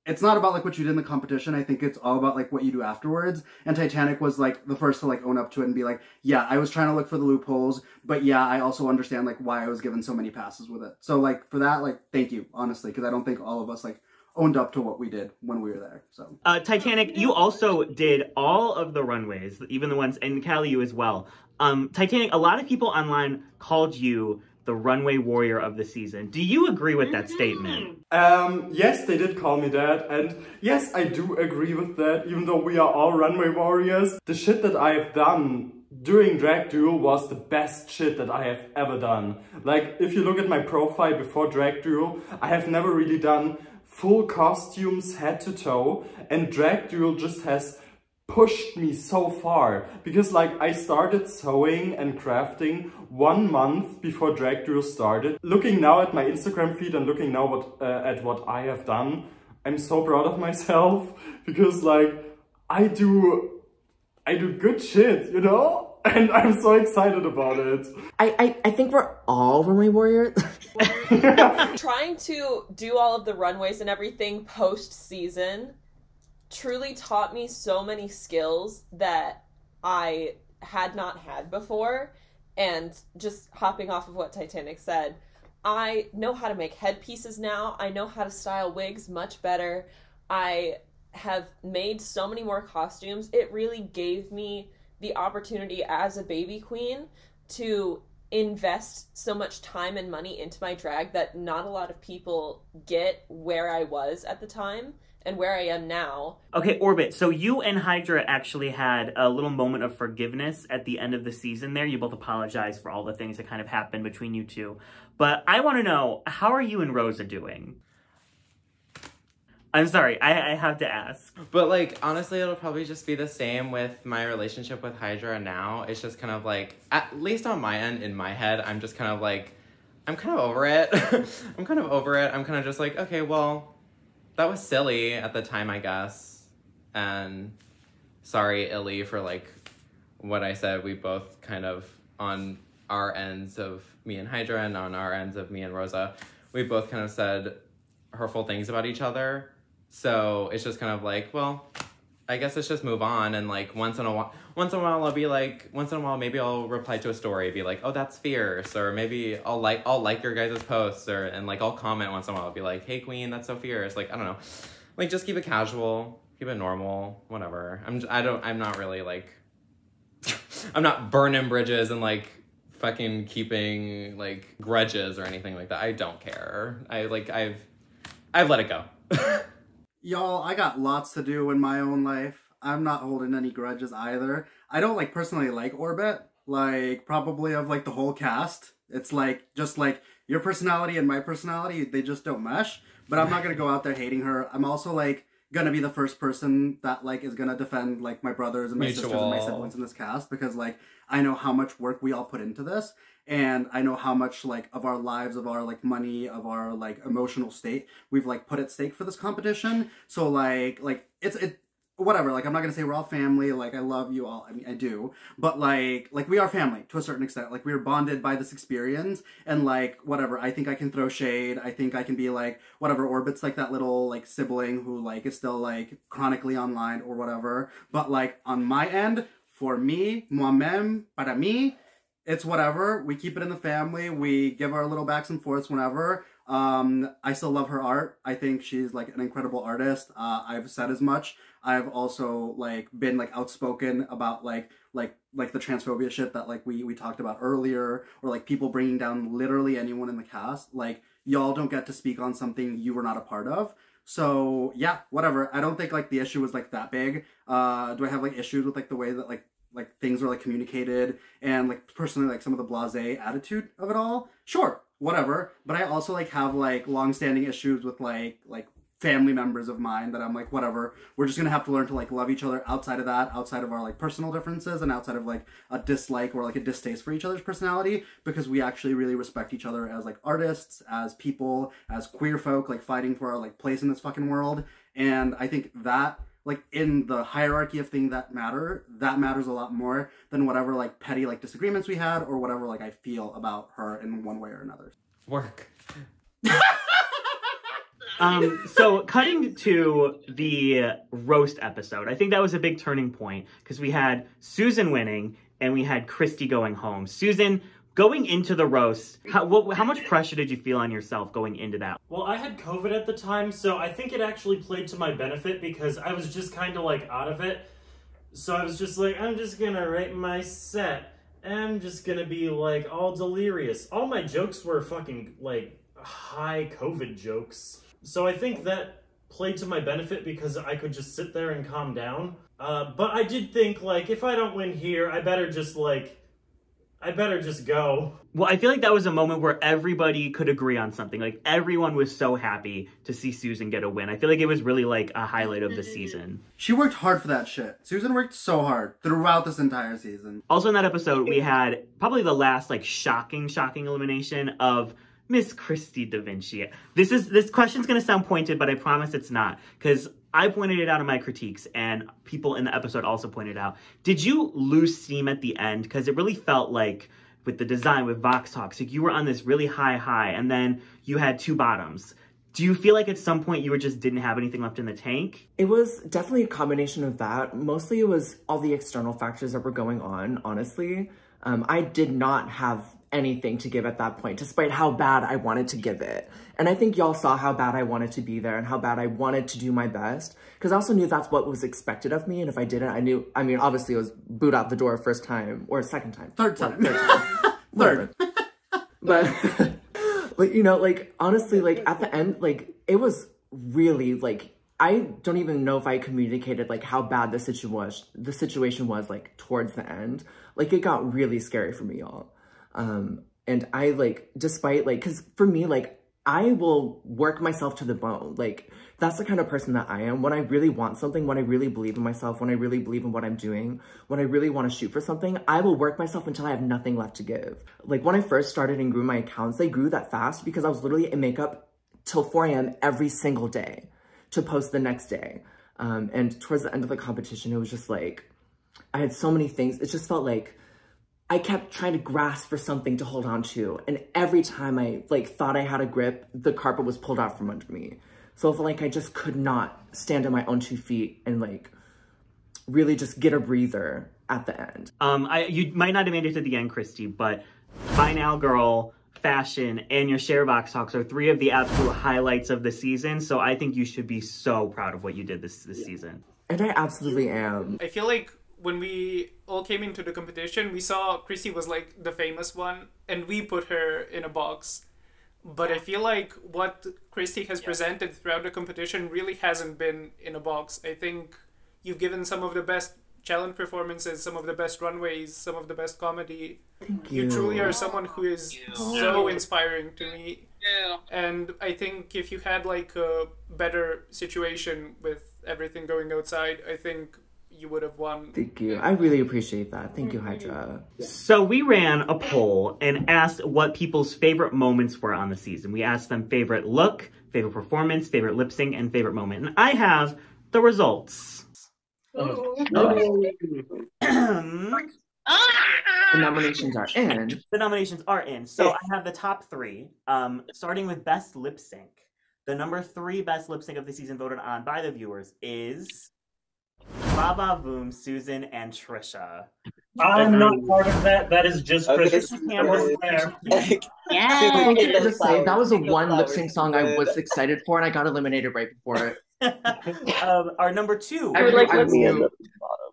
it's not about like what you did in the competition. I think it's all about like what you do afterwards. And Titanic was like the first to like own up to it and be like, yeah, I was trying to look for the loopholes, but yeah, I also understand like why I was given so many passes with it. So like for that, like thank you, honestly, because I don't think all of us like owned up to what we did when we were there. So Titanic, you also did all of the runways, even the ones, and CALLI, you as well. Titanic, a lot of people online called you the runway warrior of the season. Do you agree with that statement? Yes, they did call me that, and yes, I do agree with that, even though we are all runway warriors. The shit that I have done during Drag Duel was the best shit that I have ever done. Like, if you look at my profile before Drag Duel, I have never really done full costumes head to toe, and Drag Duel just has pushed me so far, because like I started sewing and crafting 1 month before Drag Duel started. Looking now at my Instagram feed and looking now at what I have done, I'm so proud of myself, because like I do good shit, you know? And I'm so excited about it. I think we're all runway warriors. Trying to do all of the runways and everything post-season truly taught me so many skills that I had not had before. And just hopping off of what Titanic said, I know how to make headpieces now. I know how to style wigs much better. I have made so many more costumes. It really gave me the opportunity as a baby queen to invest so much time and money into my drag that not a lot of people get where I was at the time and where I am now. Okay, Orbit, so you and HYDRA actually had a little moment of forgiveness at the end of the season there. You both apologized for all the things that kind of happened between you two. But I want to know, how are you and Rosa doing? I'm sorry, I have to ask. But like, honestly, it'll probably just be the same with my relationship with HYDRA now. It's just kind of like, at least on my end, in my head, I'm just kind of like, I'm kind of over it. I'm kind of over it. I'm kind of just like, okay, well, that was silly at the time, I guess. And sorry, Illy, for like what I said. We both kind of, on our ends of me and HYDRA and on our ends of me and Rosa, we both kind of said hurtful things about each other. So it's just kind of like, well, I guess let's just move on. And like once in a while I'll be like, once in a while maybe I'll reply to a story, be like, oh, that's fierce, or maybe I'll like your guys' posts, or and like I'll comment once in a while, I'll be like, hey queen, that's so fierce. Like, I don't know, like just keep it casual, keep it normal, whatever. I'm not really like I'm not burning bridges and like fucking keeping like grudges or anything like that. I don't care. I've let it go. Y'all, I got lots to do in my own life. I'm not holding any grudges either. I don't like personally like Orbit, like probably of like the whole cast. It's like just like your personality and my personality, they just don't mesh. But I'm not gonna go out there hating her. I'm also like gonna be the first person that like is gonna defend like my brothers and my sisters and my siblings in this cast, because like I know how much work we all put into this, and I know how much like of our lives, of our like money, of our like emotional state we've like put at stake for this competition. So like it's whatever, like I'm not gonna say we're all family, like I love you all, I mean I do, but like we are family to a certain extent. Like we are bonded by this experience, and like whatever, I think I can throw shade, I think I can be like whatever, Orbit's like that little like sibling who like is still like chronically online or whatever, but like on my end, for me, moi-même, para mí, it's whatever. We keep it in the family. We give our little backs and forths whenever. I still love her art. I think she's like an incredible artist. I've said as much. I've also like been like outspoken about like the transphobia shit that like we talked about earlier, or like people bringing down literally anyone in the cast. Like y'all don't get to speak on something you were not a part of. So yeah, whatever. I don't think like the issue was like that big. Do I have like issues with like the way that like things are like communicated and like personally like some of the blasé attitude of it all? Sure, whatever. But I also like have like long-standing issues with like family members of mine that I'm like, whatever, we're just gonna have to learn to like love each other outside of that, outside of our like personal differences and outside of like a dislike or like a distaste for each other's personality, because we actually really respect each other as like artists, as people, as queer folk, like fighting for our like place in this fucking world. And I think that like in the hierarchy of things that matters a lot more than whatever like petty like disagreements we had or whatever like I feel about her in one way or another. Work. So cutting to the roast episode, I think that was a big turning point because we had Susan winning and we had Christy going home. Susan, going into the roast, how much pressure did you feel on yourself going into that? Well, I had COVID at the time, so I think it actually played to my benefit because I was just kind of like out of it. So I was just like, I'm just gonna write my set. I'm just gonna be like all delirious. All my jokes were fucking like high COVID jokes. So I think that played to my benefit because I could just sit there and calm down. But I did think, like, if I don't win here, I better just go. Well, I feel like that was a moment where everybody could agree on something. Like, everyone was so happy to see Susan get a win. I feel like it was really, like, a highlight of the season. She worked hard for that shit. Susan worked so hard throughout this entire season. Also in that episode, we had probably the last, like, shocking elimination of Miss CHRISTI. This question's gonna sound pointed, but I promise it's not, because I pointed it out in my critiques, and people in the episode also pointed out. Did you lose steam at the end? Because it really felt like, with the design, with Vox Talks, like you were on this really high, and then you had two bottoms. Do you feel like at some point you just didn't have anything left in the tank? It was definitely a combination of that. Mostly it was all the external factors that were going on, honestly. I did not have anything to give at that point, despite how bad I wanted to give it. And I think y'all saw how bad I wanted to be there and how bad I wanted to do my best. Because I also knew that's what was expected of me. And if I didn't, I mean, obviously it was boot out the door first time or second time. Third time. Third. But you know, like, honestly, like at the end, like it was really like, I don't even know if I communicated like how bad the situation was like towards the end. Like it got really scary for me, y'all. And I like, despite like, cause for me, like I will work myself to the bone. Like that's the kind of person that I am. When I really want something, when I really believe in myself, when I really believe in what I'm doing, when I really want to shoot for something, I will work myself until I have nothing left to give. Like when I first started and grew my accounts, they grew that fast because I was literally in makeup till 4 a.m. every single day to post the next day. And towards the end of the competition, it was just like, I had so many things. It just felt like I kept trying to grasp for something to hold on to. And every time I like thought I had a grip, the carpet was pulled out from under me. So I felt like I just could not stand on my own 2 feet and like really just get a breather at the end. You might not have made it to the end, Christy, but By Now Girl, Fashion, and your share Vox Talks are 3 of the absolute highlights of the season. So I think you should be so proud of what you did this season. And I absolutely am. I feel like when we all came into the competition, we saw Christy was like the famous one, and we put her in a box. But I feel like what Christy has presented throughout the competition really hasn't been in a box. I think you've given some of the best challenge performances, some of the best runways, some of the best comedy. Thank you. You truly are someone who is so inspiring to me. And I think if you had like a better situation with everything going outside, I think you would have won. Thank you. I really appreciate that. Thank you, Hydra. So we ran a poll and asked what people's favorite moments were on the season. We asked them favorite look, favorite performance, favorite lip sync, and favorite moment. And I have the results. The nominations are in. The nominations are in. So I have the top 3, starting with best lip sync. The number 3 best lip sync of the season voted on by the viewers is Baba Boom, Susan, and Trisha. I'm not part of that. That is just Trisha's camera there. That was the one lip sync song I was excited for, and I got eliminated right before it. Our number 2. Our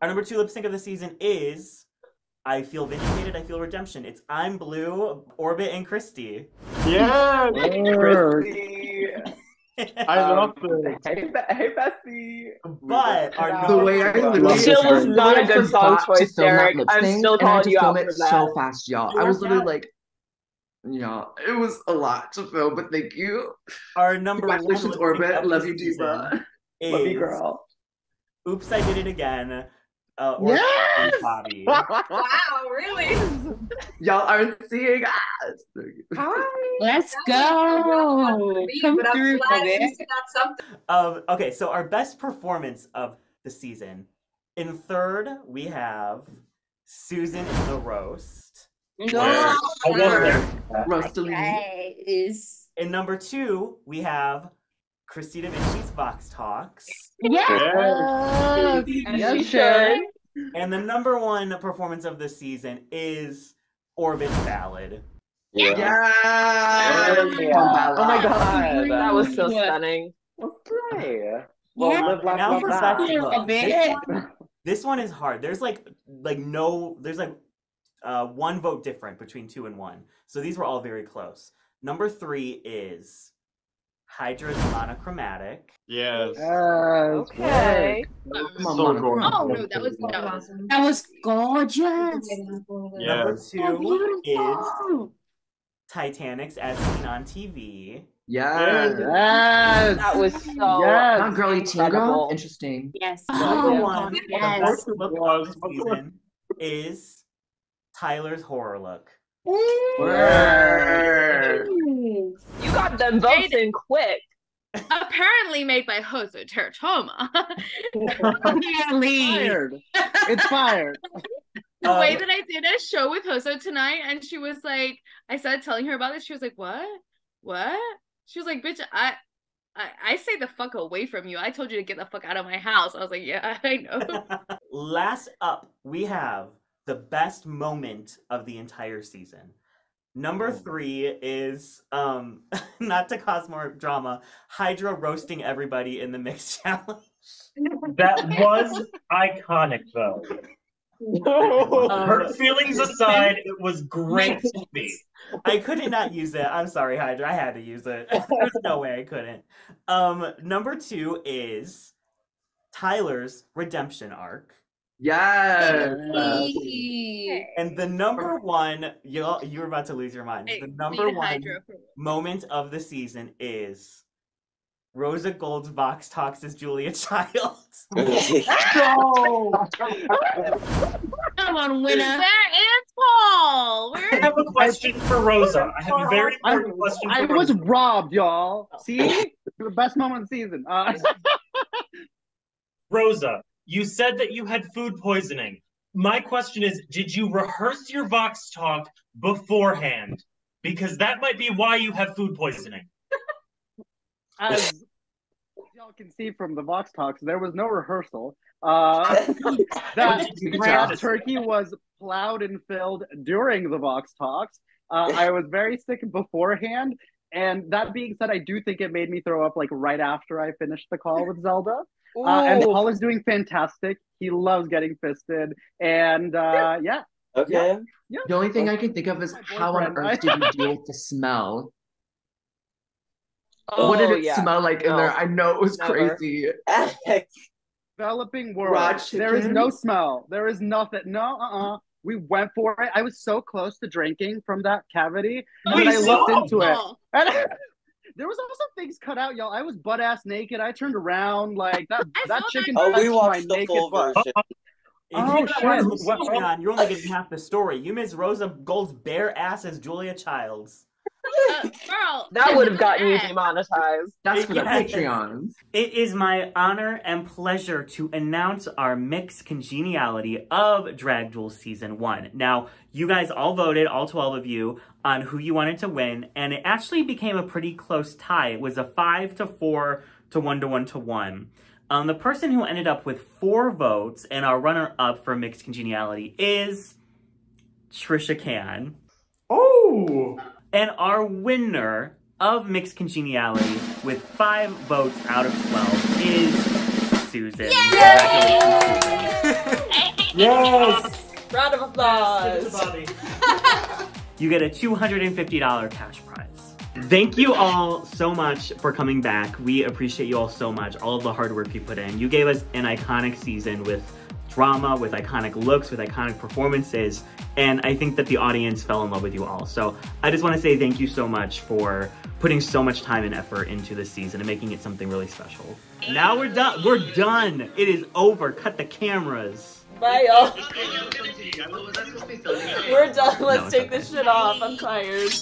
number 2 lip sync of the season is I Feel Vindicated, I Feel Redemption. It's I'm Blue, Orbit, and Christy. Yeah, Christy. I love it. Hey, Bessie. But the way I literally still was not a good song choice, Derek. I'm still calling you out for that. So fast, y'all. I was literally like, Yeah, it was a lot to film, but thank you. Our number one Congratulations, Orbit. Love you, Diva. Love you, girl. Oops, I Did It Again. Yes! Bobby. Wow, really? Y'all aren't seeing us. Hi. Let's go. Come But I'm through, glad baby. you got something. Okay, so our best performance of the season. In third, we have Susan in the roast. In number 2, we have Christi DaVinci's Vox Talks. Yes. Yes, sure. And the number 1 performance of the season is Orbit's Ballad. Yeah. Oh my god, that was so stunning. Okay. Well, live, laugh, now love, for laugh. second look. This one is hard. There's one vote different between 2 and 1. So these were all very close. Number 3 is Hydra's Monochromatic. Yes. Okay. So gorgeous. Oh no, that was gorgeous. Number 2 is Titanic's As Seen on TV. Yes. That was so Not girly teen girl. incredible. Interesting. Yes. Number 1, the Yes. best look of the season is Tyler's horror look. You got them votes in quick. Apparently made by Jose Teratoma. Fired. It's fired. The way that I did a show with Jose tonight, and she was like, I started telling her about it. She was like, "What? What?" She was like, "Bitch, I say the fuck away from you. I told you to get the fuck out of my house." I was like, "Yeah, I know." Last up, we have the best moment of the entire season. Number 3 is, not to cause more drama, Hydra roasting everybody in the mix challenge. That was iconic, though. Her feelings aside, it was great to see. I couldn't not use it. I'm sorry, Hydra. I had to use it. There's no way I couldn't. Number 2 is Tyler's redemption arc. Yes. And the number 1, you were about to lose your mind. The number 1 moment of the season is Rosa Gold's Vox Talks as Julia Childs. No! Come on, winner. Where is Paul? I have a question for Rosa. I have a very important question for I was robbed, y'all. See? The best moment of the season. Rosa, you said that you had food poisoning. My question is, did you rehearse your Vox Talk beforehand? Because that might be why you have food poisoning. As y'all can see from the Vox Talks, there was no rehearsal. That grass turkey was plowed and filled during the Vox Talks. I was very sick beforehand. And that being said, I do think it made me throw up like right after I finished the call with Zelda. And Paul is doing fantastic. He loves getting fisted. And yeah. Okay. Yeah. The only thing I can think of is how on earth did you deal with the smell? What did it smell like in there? I know it was crazy. Developing world. There is no smell. There is nothing. No, We went for it. I was so close to drinking from that cavity. When I looked into it. And there was also things cut out, y'all. I was butt ass naked. I turned around like that chicken touched we watched my the naked full butt. version. You're only getting half the story. You miss Rosa Gold's bare ass as Julia Childs. Girl, that would have gotten you demonetized. That's for the Patreons. It is my honor and pleasure to announce our mixed congeniality of Drag Duel Season 1. Now, you guys all voted, all 12 of you, on who you wanted to win, and it actually became a pretty close tie. It was a 5-4 to 1-1-1. The person who ended up with 4 votes and our runner-up for mixed congeniality is Trisha Can. Oh! And our winner of mixed congeniality with 5 votes out of 12 is Susan. Yes! Round of applause. You get a $250 cash prize. Thank you all so much for coming back. We appreciate you all so much, all of the hard work you put in. You gave us an iconic season with drama, with iconic looks, with iconic performances, and I think that the audience fell in love with you all. So I just want to say thank you so much for putting so much time and effort into this season and making it something really special. Now we're done. We're done. It is over. Cut the cameras. Bye, y'all. We're done. Let's take this shit off. I'm tired.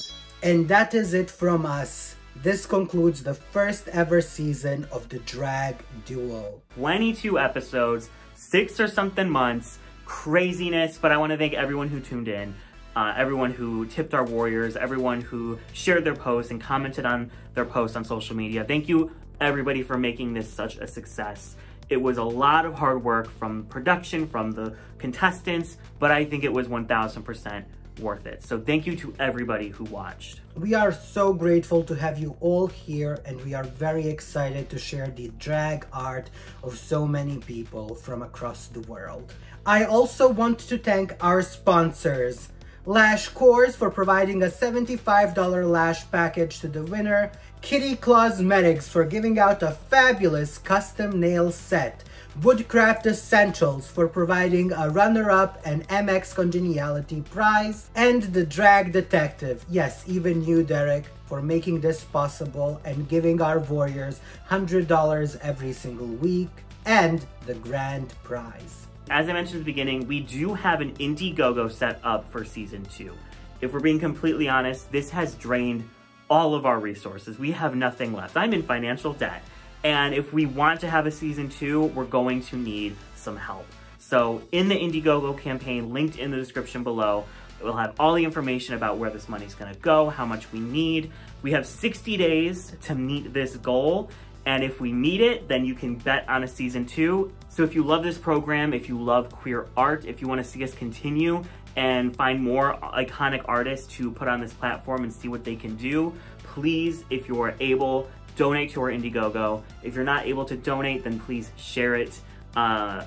And that is it from us. This concludes the first ever season of the Drag Duel. 22 episodes, 6 or something months, craziness, but I want to thank everyone who tuned in, everyone who tipped our warriors, everyone who shared their posts and commented on their posts on social media. Thank you, everybody, for making this such a success. It was a lot of hard work from production, from the contestants, but I think it was 1000% worth it. So thank you to everybody who watched. We are so grateful to have you all here, and we are very excited to share the drag art of so many people from across the world. I also want to thank our sponsors, Lash Cores for providing a $75 lash package to the winner, Kitty Cosmetics for giving out a fabulous custom nail set, Woodcraft Essentials for providing a runner-up and MX Congeniality prize, and the Drag Detective, yes, even you, Derek, for making this possible and giving our warriors $100 every single week, and the grand prize. As I mentioned at the beginning, we do have an Indiegogo set up for season 2. If we're being completely honest, this has drained all of our resources. We have nothing left. I'm in financial debt. And if we want to have a season 2, we're going to need some help. So in the Indiegogo campaign, linked in the description below, we'll have all the information about where this money's gonna go, how much we need. We have 60 days to meet this goal. And if we meet it, then you can bet on a season 2. So if you love this program, if you love queer art, if you wanna see us continue and find more iconic artists to put on this platform and see what they can do, please, if you're able, donate to our Indiegogo. If you're not able to donate, then please share it.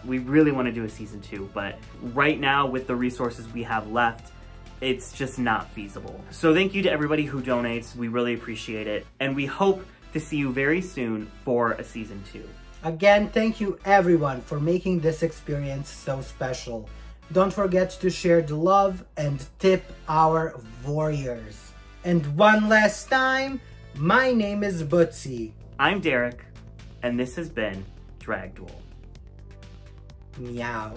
We really want to do a season 2, but right now with the resources we have left, it's just not feasible. So thank you to everybody who donates. We really appreciate it. And we hope to see you very soon for a season 2. Again, thank you everyone for making this experience so special. Don't forget to share the love and tip our warriors. And one last time, my name is BUCY. I'm Derek, and this has been Drag Duel. Meow.